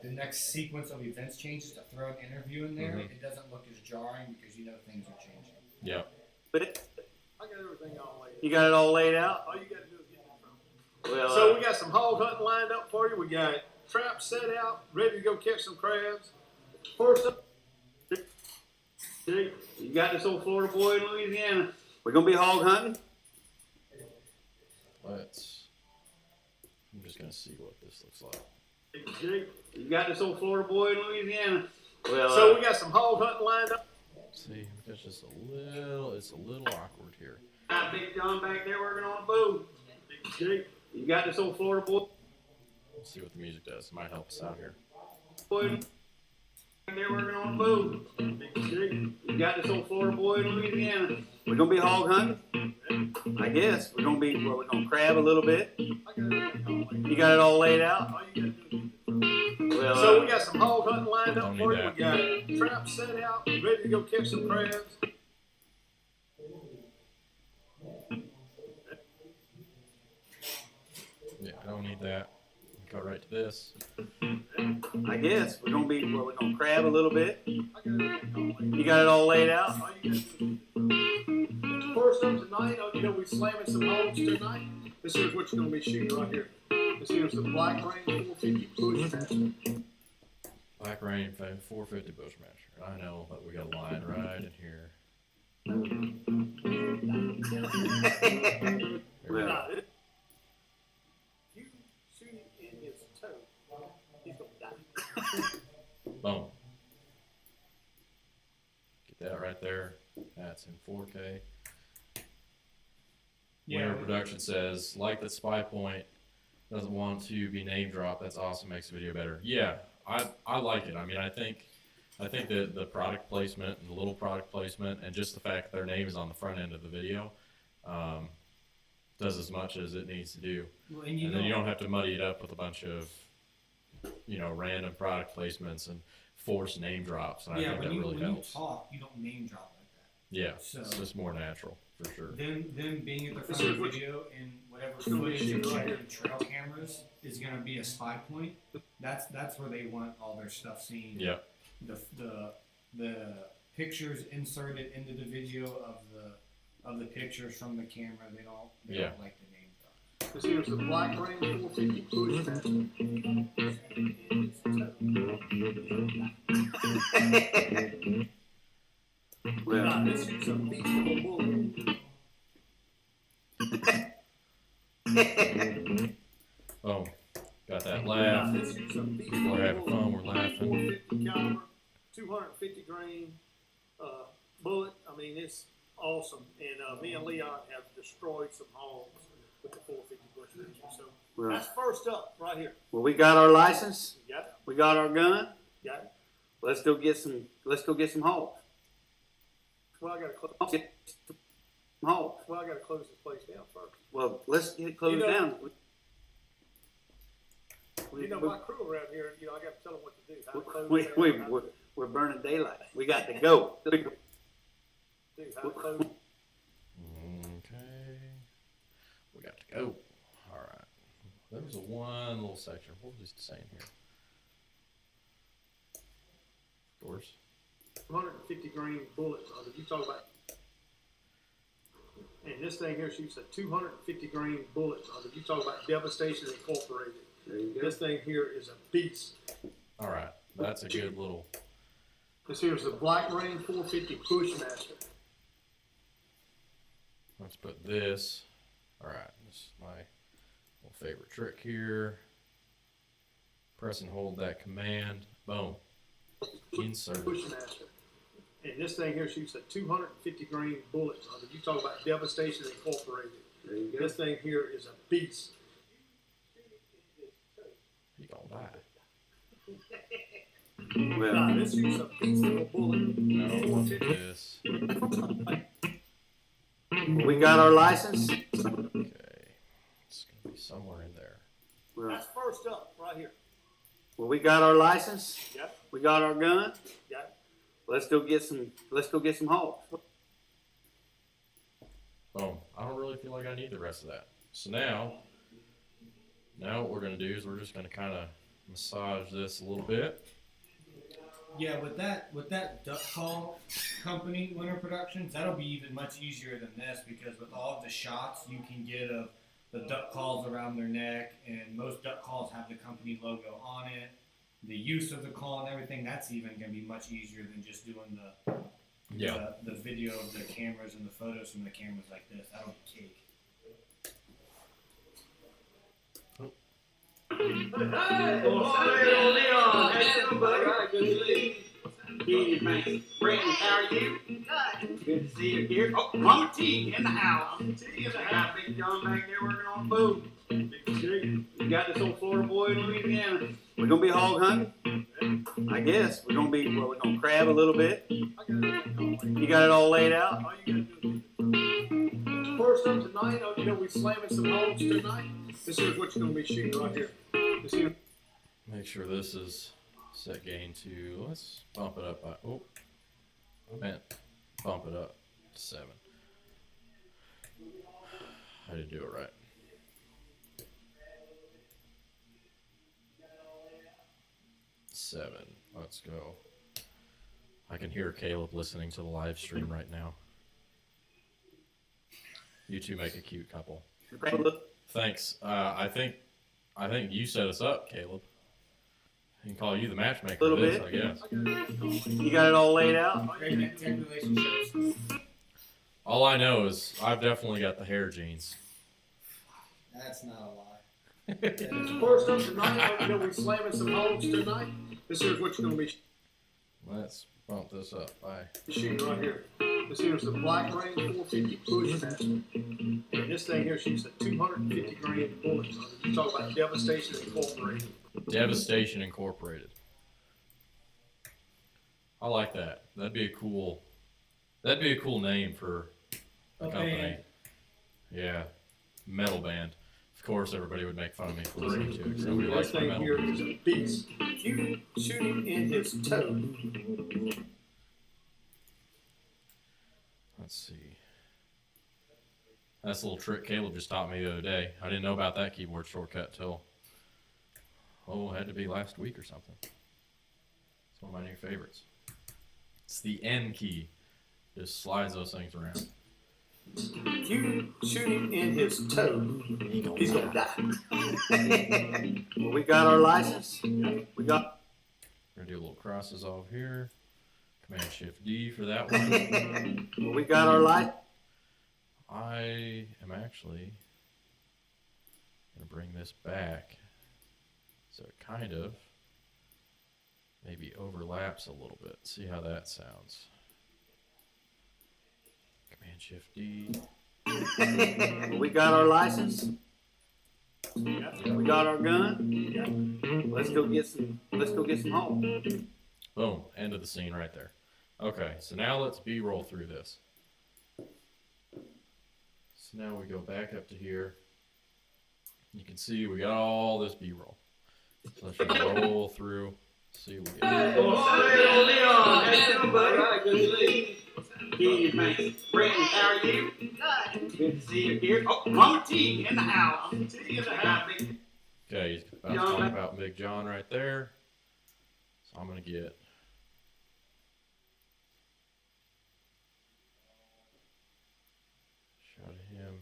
the next sequence of events changes to throw an interview in there, it doesn't look as jarring because you know things are changing. Yeah. I got everything all laid out. You got it all laid out. All you got to do is get in the truck. Well, So we got some hog hunting lined up for you. We got traps set out, ready to go catch some crabs. First up, See, you got this old Florida boy in Louisiana. We're gonna be hog hunting. I'm just gonna see what this looks like. See, you got this old Florida boy in Louisiana. Well, So we got some hog hunting lined up. See, it's just it's a little awkward here. got Big John back there working on a boat. See, you got this old Florida boy. Let's see what the music does. It might help us out here. Back there working on a boat. See, you got this old Florida boy in Louisiana. We're gonna be hog hunting. I guess we're gonna crab a little bit. You got it all laid out. Well, So we got some hog hunting lined up Don't for need you. We got traps set out, ready to go catch some crabs. Yeah, I don't need that. Go right to this. I guess we're gonna crab a little bit. You got it all laid out. First up tonight, we slamming some hogs tonight. This here's what you're gonna be shooting right here. This here's the Black Rain 450 Bushmaster. Black Rain 450 Bushmaster. I know that we got a line right in here. Well, Now, if you shoot him in his toe, he's gonna die. Boom. Get that right there. That's in 4K. Winner Production says, like that SpyPoint doesn't want to be name dropped. That's awesome. Makes the video better. Yeah, I like it. I mean, I think that the product placement and the little product placement and just the fact that their name is on the front end of the video does as much as it needs to do. Well, And then you don't have to muddy it up with a bunch of, random product placements and forced name drops. And I think that really helps. You talk, you don't name drop like that. Yeah, So- it's just more natural for sure. Them being at the This front of is the what- video and whatever It's gonna be footage and shooting right checking trail cameras is gonna be a spy point. That's where they want all their stuff seen. Yeah, The pictures inserted into the video of the pictures from the camera. They don't like the name drop. This here's the Black Rain 450 Bushmaster. well, Now, this is a beast of a bullet. boom. Got that Now, laugh. this is a beast People of are a having bullet. fun. We're laughing. 450 caliber, 250 grain bullet. I mean, it's awesome. And me and Leon have destroyed some hogs with the 450 Bushmaster. So well, that's first up right here. well, we got our license. You got it? We got our gun. Got it? Let's go get some hogs. Well, I gotta close. Hogs. Well, I gotta close this place down first. Well, let's get it closed You know- down. My crew around here, I gotta tell them what to do. How to close We, down, we, how to we're, we're burning daylight. We got to go. do, how to close. Okay. We got to go. All right. There was one little section. What was he saying here? Of course. 150 grain bullets. You talk about. And this thing here shoots a 250 grain bullet. You talk about Devastation Incorporated. There you go. This thing here is a beast. All right. That's a good little. This here is the Black Rain 450 Bushmaster. Let's put this. All right. This is my little favorite trick here. Press and hold that command. Boom. Insert. Bushmaster. And this thing here shoots a 250 grain bullet. You talk about Devastation Incorporated. There you go. This thing here is a beast. You gonna die. Well, Now, this shoots a beast of a bullet. No, this. we got our license. Okay. It's gonna be somewhere in there. Well, That's first up right here. well, we got our license. Got it? We got our gun. Got it? Let's go get some hogs. Boom. I don't really feel like I need the rest of that. So now what we're going to do is we're just going to kind of massage this a little bit. Yeah, with that duck call company, Winter Productions, that'll be even much easier than this because with all of the shots you can get of the duck calls around their neck, and most duck calls have the company logo on it. The use of the call and everything, that's even going to be much easier than just doing Yeah. the video of the cameras and the photos from the cameras like this. That'll be cake. Hey, Leon, hey, buddy. All right, good to see you. Brandon, how are you? Good. Good to see you here. Oh, Mama T in the house. Mama T in the house. Big John back there working on the boat. You got this old Florida boy in Louisiana. We're gonna be hog hunting. I guess we're gonna crab a little bit. You got it all laid out. All you gotta do is first up tonight, you know, we slamming some holes tonight. This is what you're gonna be shooting right here. This here. Make sure this is set gain to, let's bump it up by, oh, I meant bump it up to 7. I didn't do it right. 7, let's go. I can hear Caleb listening to the live stream right now. You two make a cute couple. Thanks. I think you set us up, Caleb. I can call you the matchmaker. A little for this, bit. I guess. You got it all laid out. Great net-tech relationships. All I know is I've definitely got the hair genes. That's not a lie. First up tonight, you know, we slamming some holes tonight. This is what you're gonna be Let's bump this up by. shooting right here. This here's the Black Rain 450 push. And this thing here shoots a 250 grain bullet. You talk about Devastation Incorporated. Devastation Incorporated. I like that. That'd be a cool name for a company. band. Yeah, metal band. Of course, everybody would make fun of me for listening to it because nobody This likes my thing metal. here is a beast. If you shoot him in his toe, Let's see. That's a little trick Caleb just taught me the other day. I didn't know about that keyboard shortcut till, it had to be last week or something. It's one of my new favorites. It's the N key. Just slides those things around. if you shoot him in his toe, he's gonna die. Well, we got our license. We got. We're gonna do little crosses off here. Command Shift D for that one. Well, we got our license. I am actually gonna bring this back so it kind of maybe overlaps a little bit. See how that sounds. Command Shift D. Well, we got our license. We got our gun. Let's go get some home. Boom. End of the scene right there. Okay, so now let's B-roll through this. So now we go back up to here. You can see we got all this B-roll. So let's just roll through. See what we get. Hey, Leon, hey, buddy. All right, good to see you. Brandon, how are you? Good. Good to see you here. Oh, Mama T in the house. Mama T in the house. Okay, he's about to talk about Big John right there. So I'm going to get shot of him.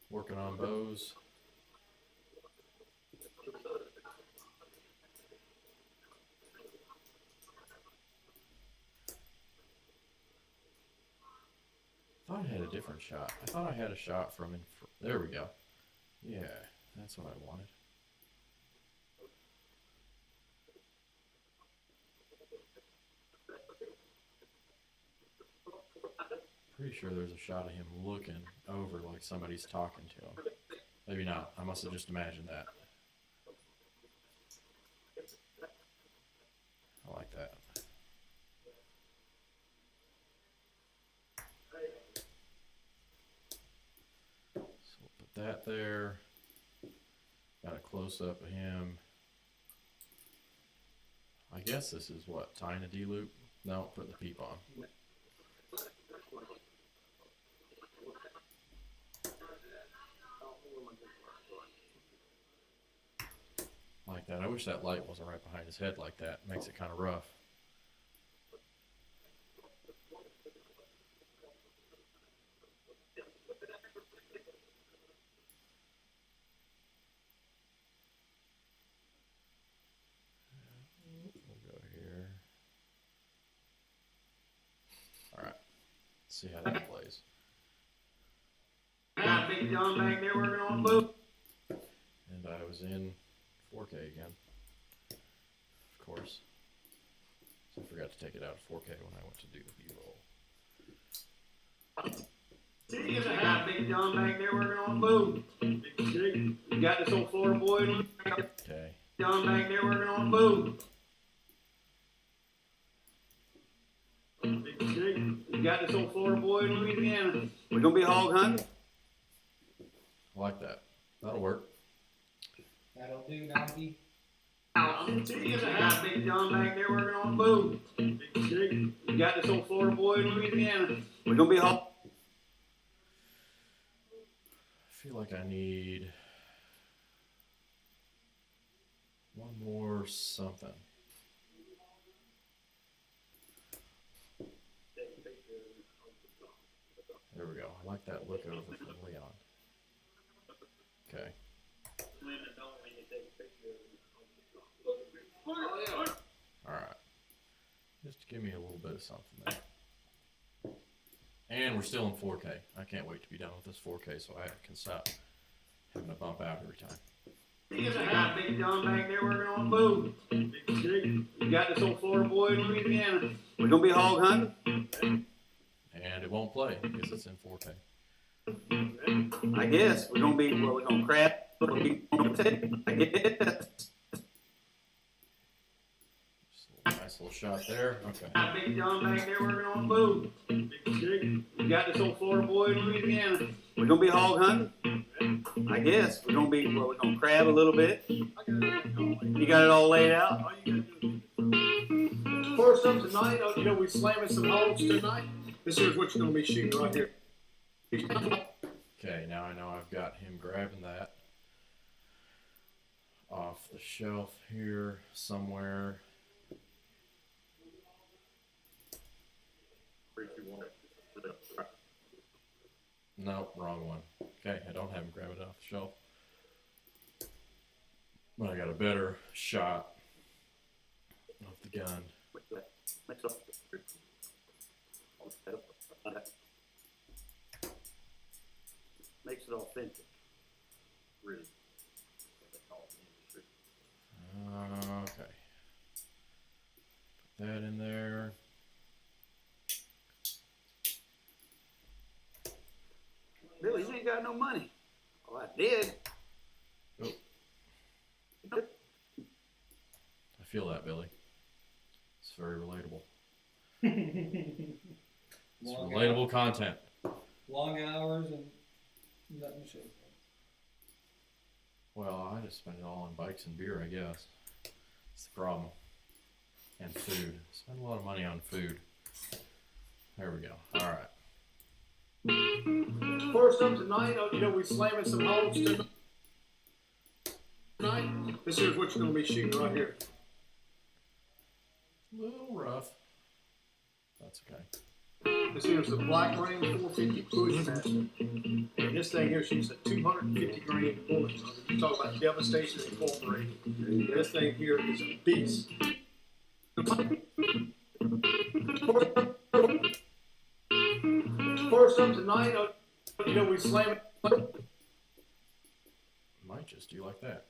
Working on bows. I thought I had a different shot. I thought I had a shot from in. There we go. Yeah, that's what I wanted. Pretty sure there's a shot of him looking over like somebody's talking to him. Maybe not. I must have just imagined that. I like that. So we'll put that there. Got a close up of him. I guess this is what, tying a D loop? No, put the peep on. Like that. I wish that light wasn't right behind his head like that. Makes it kind of rough. see how that plays. Got Big John back there working on the boat. And I was in 4K again. Of course. So I forgot to take it out of 4K when I went to do the B-roll. Got Big John back there working on the boat. You got this old Florida boy. Okay. John back there working on the boat. You got this old Florida boy in Louisiana. We're gonna be hog hunting. I like that. That'll work. That'll do, Donkey. Got Big John back there working on the boat. You got this old Florida boy in Louisiana. We're gonna be hog. I feel like I need one more something. There we go. I like that look over from Leon. Okay. Alright. Just give me a little bit of something there. And we're still in 4K. I can't wait to be done with this 4K so I can stop having to bump out every time. Got Big John back there working on the boat. You got this old Florida boy in Louisiana. We're gonna be hog hunting. And it won't play because it's in 4K. I guess we're gonna crab. I guess. Just a nice little shot there. Okay. Got Big John back there working on the boat. You got this old Florida boy in Louisiana. We're gonna be hog hunting. I guess we're gonna crab a little bit. You got it all laid out. All you gotta do is first up tonight, you know, we slamming some holes tonight. This here's what you're gonna be shooting right here. Okay, now I know I've got him grabbing that off the shelf here somewhere. Nope, wrong one. Okay, I don't have him grab it off the shelf. But I got a better shot of the gun. Makes it authentic. Really. Okay. Put that in there. Billy, you ain't got no money. Oh, I did. Oh. I feel that, Billy. It's very relatable. It's Long relatable content. Long hours and nothing to show. Well, I just spend it all on bikes and beer, I guess. It's the problem. And food. Spend a lot of money on food. There we go. All right. First up tonight, you know, we slamming some holes tonight. This here's what you're gonna be shooting right here. A little rough. That's okay. This here's the Black Ring 450 Bushmaster. And this thing here shoots a 250 grain bullet. You talk about Devastation Incorporated. This thing here is a beast. First up tonight, you know, we slam it. Might just do like that.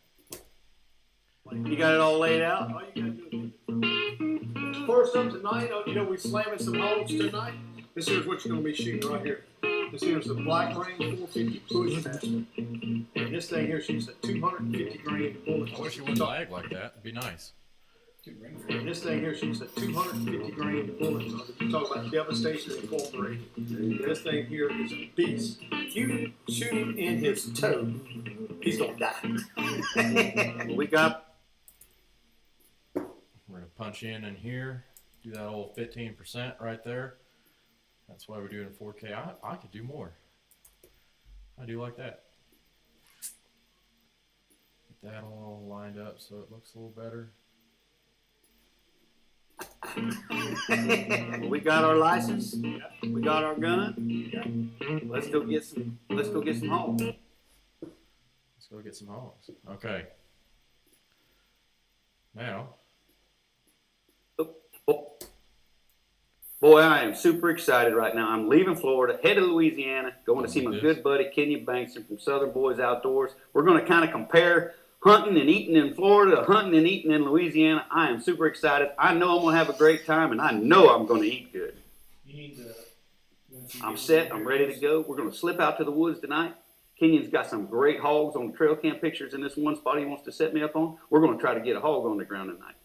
You got it all laid out? All you gotta do is first up tonight, you know, we slamming some holes tonight. This here's what you're gonna be shooting right here. This here's the Black Ring 450 Bushmaster. And this thing here shoots a 250 grain bullet. I wish you wouldn't lag like that. It'd be nice. And this thing here shoots a 250 grain bullet. You talk about Devastation Incorporated. This thing here is a beast. If you shoot him in his toe, he's gonna die. We got. We're going to punch in here. Do that old 15% right there. That's why we're doing 4K. I could do more. I do like that. Get that all lined up so it looks a little better. We got our license. We got our gun. Let's go get some. Let's go get some homes. Let's go get some hogs. Okay. Now, Boy, I am super excited right now. I'm leaving Florida, headed to Louisiana, going to see my good buddy Kenyon Bankson from Southern Boys Outdoors. We're going to kind of compare hunting and eating in Florida to hunting and eating in Louisiana. I am super excited. I know I'm going to have a great time, and I know I'm going to eat good. You need to. I'm set. I'm ready to go. We're going to slip out to the woods tonight. Kenyon's got some great hogs on the trail cam pictures in this one spot he wants to set me up on. We're going to try to get a hog on the ground tonight.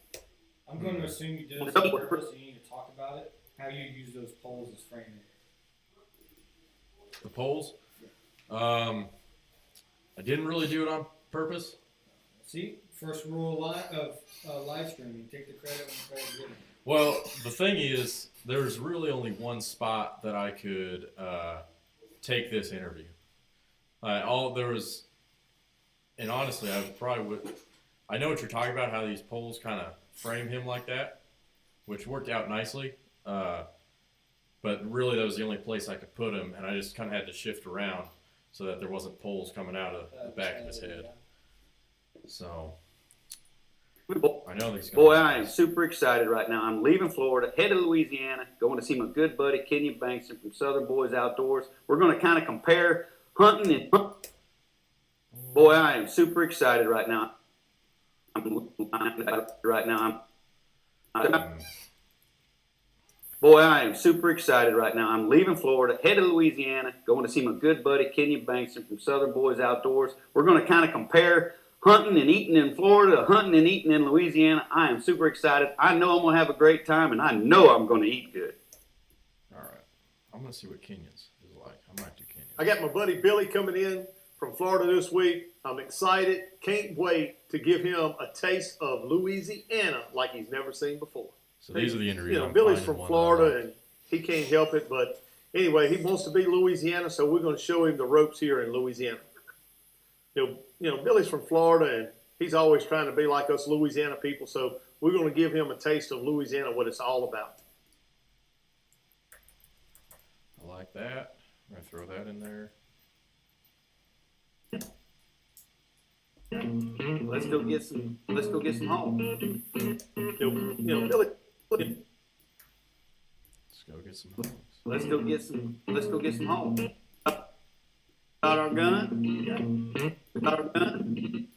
I'm going to assume you did this on purpose. You need to talk about it. How you use those poles as framing. The poles? I didn't really do it on purpose. See, first rule of live streaming: take the credit when the credit's given. Well, the thing is, there's really only one spot that I could take this interview. There was, and honestly, I probably would. I know what you're talking about. How these poles kind of frame him like that, which worked out nicely. But really, that was the only place I could put him, and I just kind of had to shift around so that there wasn't poles coming out of the back of his head. So I know these. Boy, I am super excited right now. I'm leaving Florida, headed to Louisiana, going to see my good buddy Kenyon Bankson from Southern Boys Outdoors. We're going to kind of compare hunting and. Boy, I am super excited right now. Boy, I am super excited right now. I'm leaving Florida, headed to Louisiana, going to see my good buddy Kenyon Bankson from Southern Boys Outdoors. We're going to kind of compare hunting and eating in Florida to hunting and eating in Louisiana. I am super excited. I know I'm going to have a great time, and I know I'm going to eat good. All right. I'm going to see what Kenyon's is like. I might do Kenyon. I got my buddy Billy coming in from Florida this week. I'm excited. Can't wait to give him a taste of Louisiana like he's never seen before. So these are the interviews. You know, I'm Billy's finding from one Florida, that I like. and he can't help it. But anyway, he wants to be Louisiana, so we're going to show him the ropes here in Louisiana. You know, Billy's from Florida, and he's always trying to be like us Louisiana people. So we're going to give him a taste of Louisiana, what it's all about. I like that. I'm going to throw that in there. Let's go get some home. You know, Billy. Let's go get some hogs. Let's go get some home. Got our gun. Got our gun.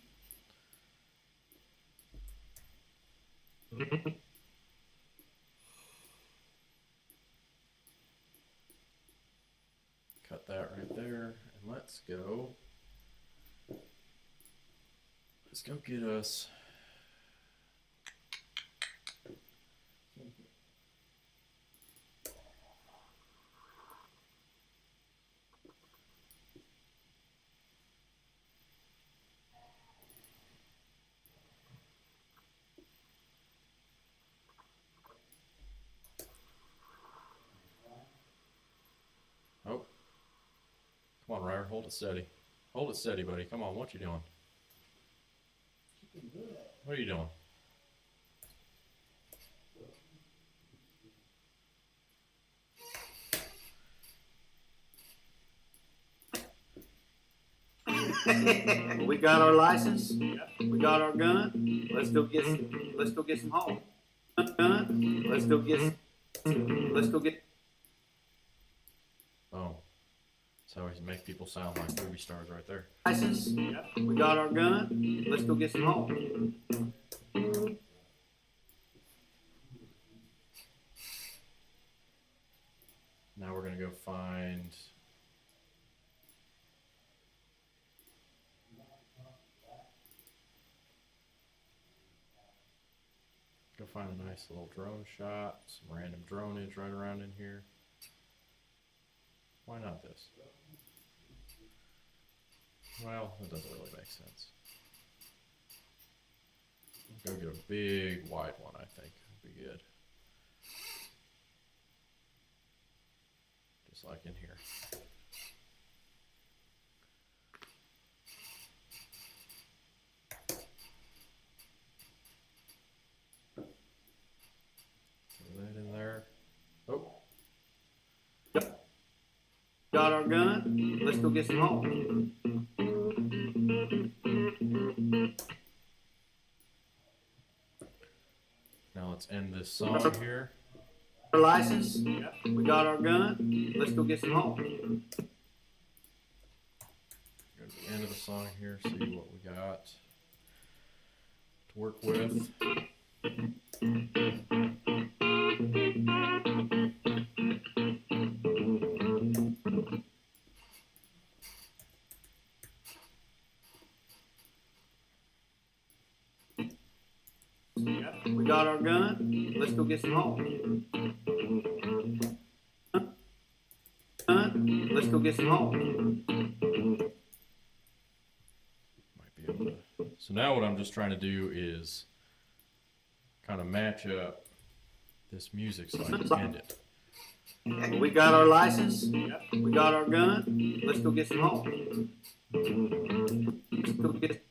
Cut that right there. And let's go. Let's go get us. Oh. Come on, Ryer. Hold it steady. Hold it steady, buddy. Come on. What you doing? What are you doing? We got our license. We got our gun. Let's go get some home. Gun. Let's go get. Oh. That's how he makes people sound like movie stars right there. License. We got our gun. Let's go get some home. Now we're going to go find. Go find a nice little drone shot. Some random dronage right around in here. Why not this? Well, it doesn't really make sense. Go get a big wide one, I think. Would be good. Just like in here. Throw that in there. Oh. Got our gun. Let's go get some home. Now let's end this song here. Our license. Yep. We got our gun. Let's go get some homes. Go to the end of the song here, see what we got to work with. Yep. We got our gun. Let's go get some homes. Let's go get some homes. Might be able to. So now what I'm just trying to do is kind of match up this music so I can end it. We got our license. Yep. We got our gun. Let's go get some homes. Let's go get.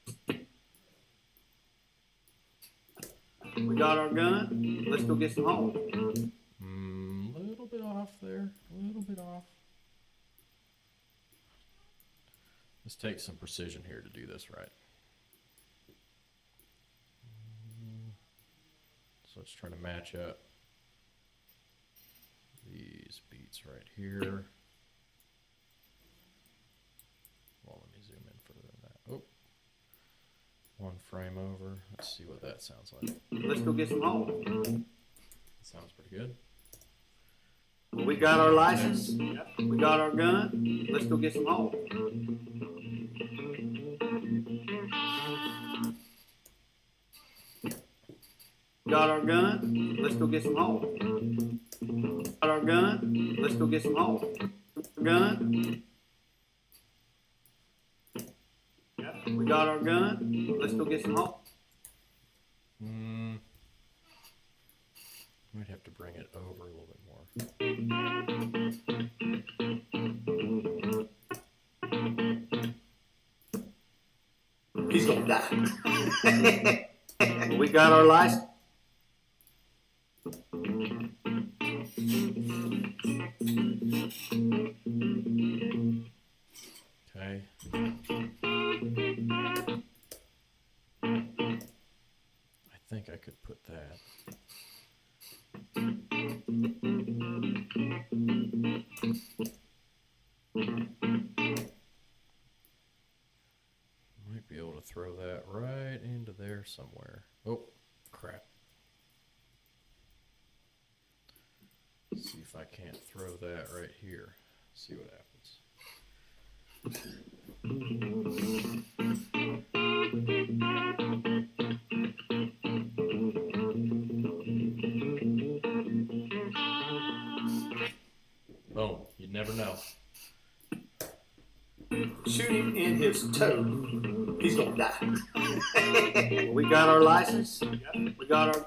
We got our gun. Let's go get some homes. A little bit off there. A little bit off. Let's take some precision here to do this right. So let's try to match up these beats right here. Well, let me zoom in further than that. Oh, one frame over. Let's see what that sounds like. Let's go get some homes. Sounds pretty good. We got our license. Yep. We got our gun. Let's go get some homes. Got our gun. Let's go get some homes. Got our gun. Let's go get some homes. Gun. Yep. We got our gun. Let's go get some homes. Might have to bring it over a little bit more. He's gonna die. We got our license. Okay. I think I could put that. Might be able to throw that right into there somewhere. Oh, crap. Let's see if I can't throw that right here. See what happens. Boom. You'd never know. Shoot him in his toe. He's gonna die. We got our license. Yep. We got our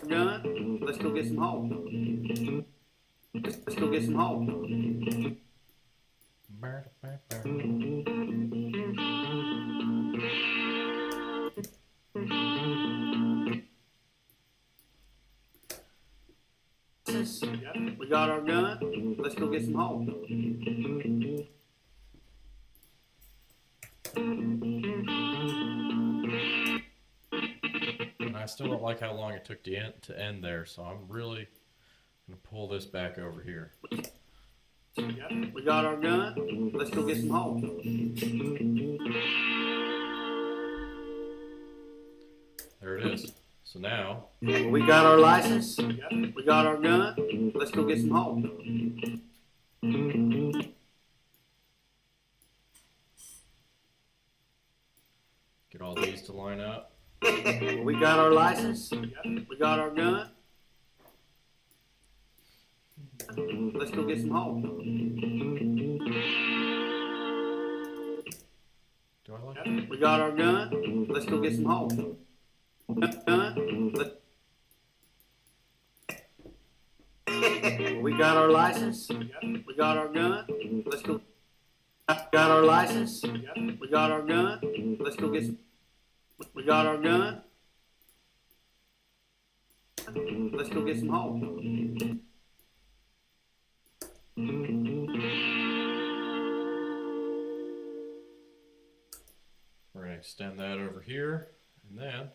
gun. Let's go get some homes. Let's go get some homes. Yep. We got our gun. Let's go get some homes. And I still don't like how long it took to end there, so I'm really going to pull this back over here. Yep. We got our gun. Let's go get some homes. There it is. So now, We got our license. Yep. We got our gun. Let's go get some homes. get all these to line up. We got our license. Yep. We got our gun. Let's go get some homes. Do I like Yep. We got our gun. Let's go get some homes. We got our license. Yep. We got our gun. Let's go. Got our license. Yep. We got our gun. Let's go get some. We got our gun. Let's go get some homes. We're going to extend that over here, and then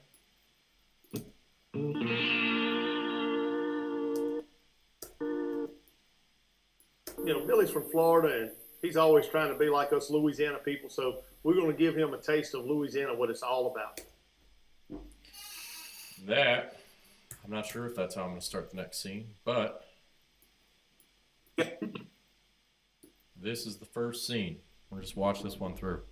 You know, Billy's from Florida, and he's always trying to be like us Louisiana people. So we're going to give him a taste of Louisiana, what it's all about. That, I'm not sure if that's how I'm going to start the next scene, but this is the first scene. We'll just watch this one through.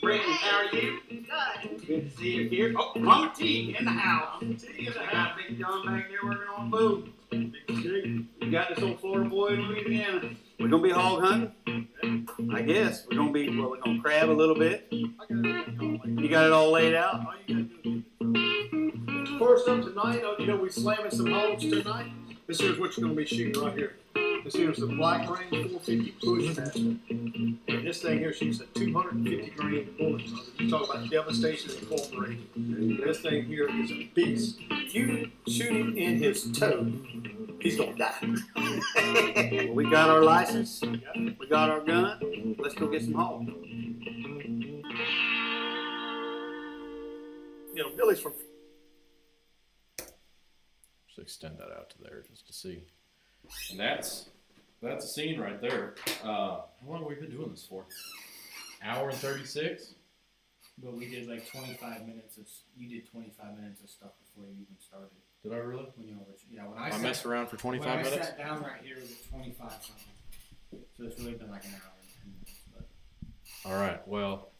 Brandon, how are you? Good. Good to see you here. Oh, Mama T in the house. Mama T in the house. Big John back there working on food. You got this old Florida boy in Louisiana. We're gonna be hog hunting. I guess we're gonna be. Well, we're gonna crab a little bit. You got it all laid out. All you gotta do is first up tonight, you know, we slamming some hogs tonight. This here's what you're gonna be shooting right here. This here's the Black Range 450 push master. And this thing here shoots a 250 grain bullet. You talk about devastation incorporated. This thing here is a beast. If you shoot him in his toe, he's gonna die. Well, we got our license. We got our gun. Let's go get some hog. You know, Billy's from. Just extend that out to there just to see. And that's a scene right there. How long have we been doing this for? Hour and 36? But we did like 25 minutes of, you did 25 minutes of stuff before you even started. Did I really? When you over, yeah, when I messed around for 25 when minutes? I sat down right here, it was 25 something. So it's really been like an hour and 10 minutes. But. All right. Well,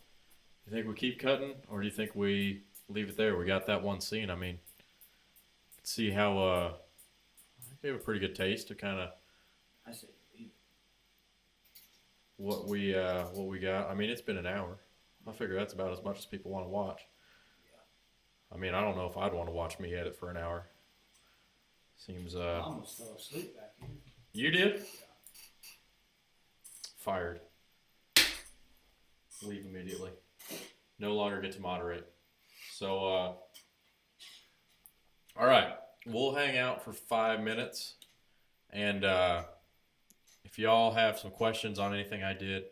you think we keep cutting, or do you think we leave it there? We got that one scene. I mean, see how I gave a pretty good taste of kind of I say leave it. what we got. I mean, it's been an hour. I figure that's about as much as people want to watch. I mean, I don't know if I'd want to watch me edit for an hour. Seems I almost fell asleep back here. You did? Fired. Leave immediately. No longer get to moderate. So, all right. We'll hang out for 5 minutes. And if y'all have some questions on anything I did,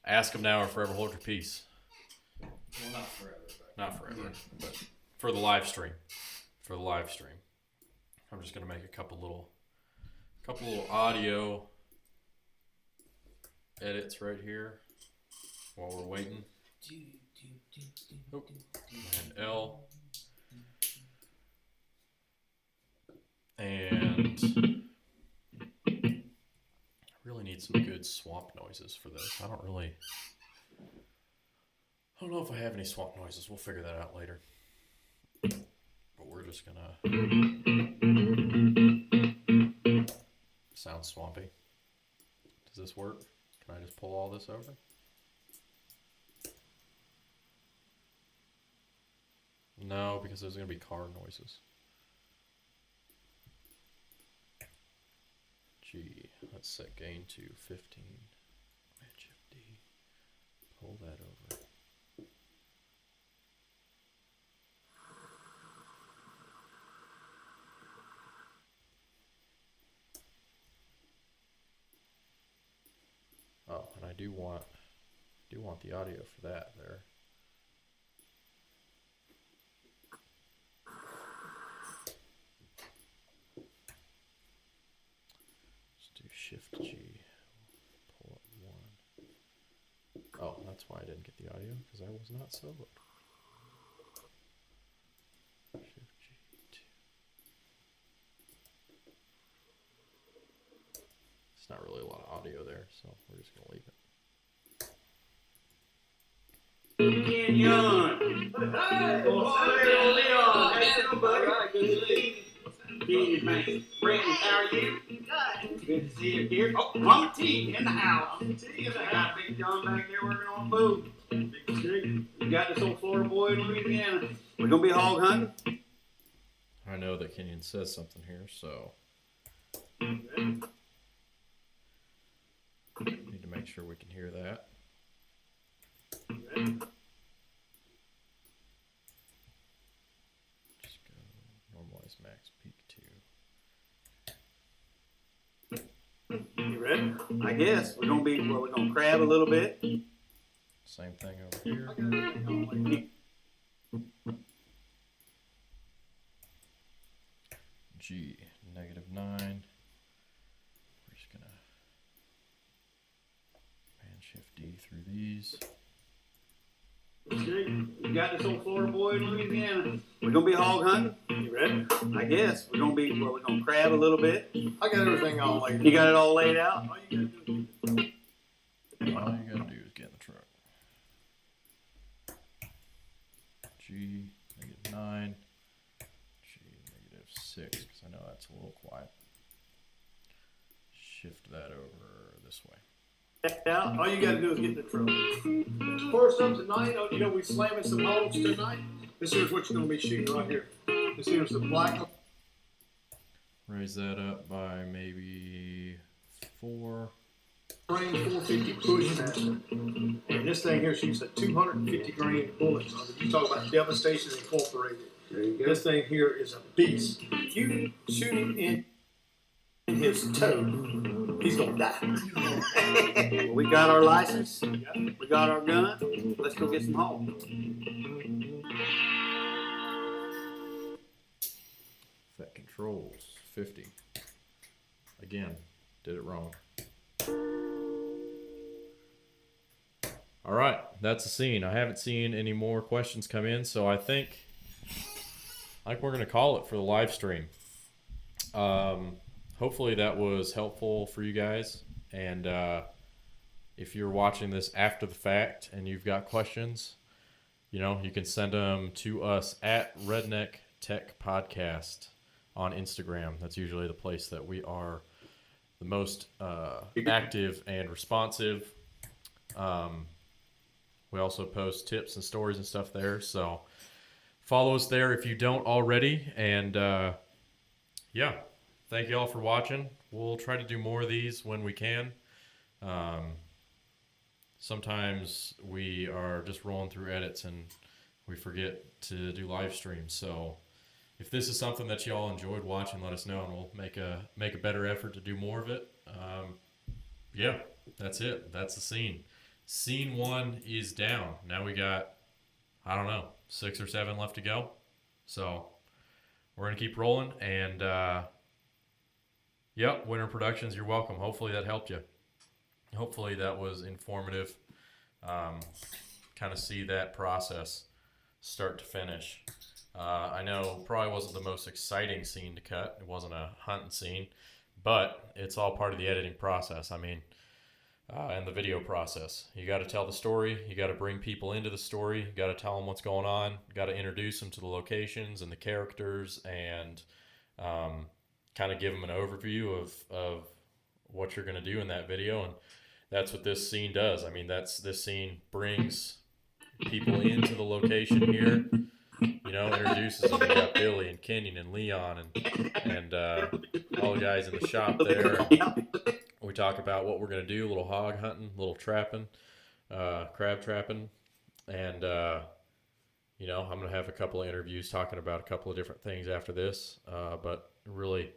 ask them now or forever hold your peace. Well, not forever. But Not forever, but for the live stream. For the live stream. I'm just going to make a couple little audio edits right here while we're waiting. Oh, and L. And I really need some good swamp noises for this. I don't know if I have any swamp noises. We'll figure that out later. But we're just gonna sound swampy. Does this work? Can I just pull all this over? No, because there's gonna be car noises. G, let's set gain to 15. Match FD. Pull that over. Oh, and I do want the audio for that there. Let's do Shift G. Pull up 1. Oh, that's why I didn't get the audio, because I was not soloed. Shift G 2. It's not really a lot of audio there, so we're just gonna leave it. Kenyon! Hey! Leon! How you doing, buddy? All right, good to see you. Kenyon, man. Brandon, how are you? Good. Good to see you here. Oh, Mama T in the house. Mama T in the house. Big John back there working on food. You got this old Florida boy in Louisiana. We're gonna be hog hunting. I know that Kenyon says something here, so need to make sure we can hear that. max peak 2. You ready? I guess we're gonna crab a little bit. Same thing over here. G, -9. We're just gonna man shift D through these. You got this old Florida boy in Louisiana. We're gonna be hog hunting. You ready? I guess we're gonna crab a little bit. I got everything all laid. You got it all laid out. All you gotta do is get in the truck. G, -9. G, -6, because I know that's a little quiet. Shift that over this way. Out. All you got to do is get in the truck. First up tonight, you know, we slamming some holes tonight. This here's what you're going to be shooting right here. This here's the black. Raise that up by maybe 4. Grain 450 push master. And this thing here shoots a 250 grain bullet. You talk about Devastation Incorporated. There you go. This thing here is a beast. If you shoot him in his toe, he's gonna die. We got our license. We got our gun. Let's go get some hogs. That controls 50. Again, did it wrong. All right, that's the scene. I haven't seen any more questions come in, so I think we're gonna call it for the live stream. Hopefully that was helpful for you guys, and if you're watching this after the fact and you've got questions, you know, you can send them to us at Redneck Tech Podcast on Instagram. That's usually the place that we are the most active and responsive. We also post tips and stories and stuff there, so follow us there if you don't already. And yeah, thank you all for watching. We'll try to do more of these when we can. Sometimes we are just rolling through edits and we forget to do live streams. So if this is something that y'all enjoyed watching, let us know and we'll make a better effort to do more of it. Yeah, that's it. That's the scene. Scene 1 is down. Now we got, I don't know, 6 or 7 left to go. So we're going to keep rolling. And yep, Winter Productions, you're welcome. Hopefully that helped you. Hopefully that was informative. Kind of see that process start to finish. I know probably wasn't the most exciting scene to cut. It wasn't a hunting scene, but it's all part of the editing process. I mean, and the video process. You got to tell the story. You got to bring people into the story. You got to tell them what's going on. You got to introduce them to the locations and the characters, and kind of give them an overview of what you're going to do in that video. And that's what this scene does. I mean, this scene brings people into the location here. You know, introduces them. You got Billy and Kenyon and Leon and all the guys in the shop there. We talk about what we're going to do, a little hog hunting, a little trapping, crab trapping. And, you know, I'm going to have a couple of interviews talking about a couple of different things after this. But really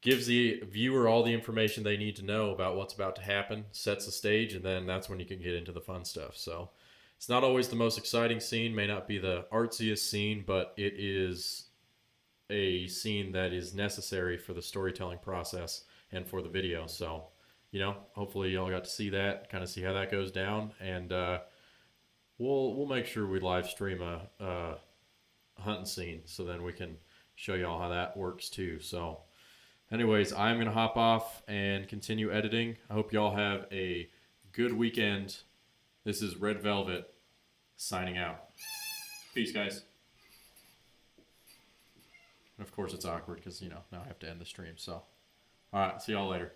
gives the viewer all the information they need to know about what's about to happen, sets the stage, and then that's when you can get into the fun stuff. So it's not always the most exciting scene, may not be the artsiest scene, but it is a scene that is necessary for the storytelling process and for the video. So, you know, hopefully y'all got to see that, kind of see how that goes down, and we'll make sure we live stream a hunting scene so then we can show y'all how that works too. So anyways, I'm going to hop off and continue editing. I hope y'all have a good weekend. This is Red Velvet signing out. Peace, guys. And of course it's awkward because, you know, now I have to end the stream. So, all right, see y'all later.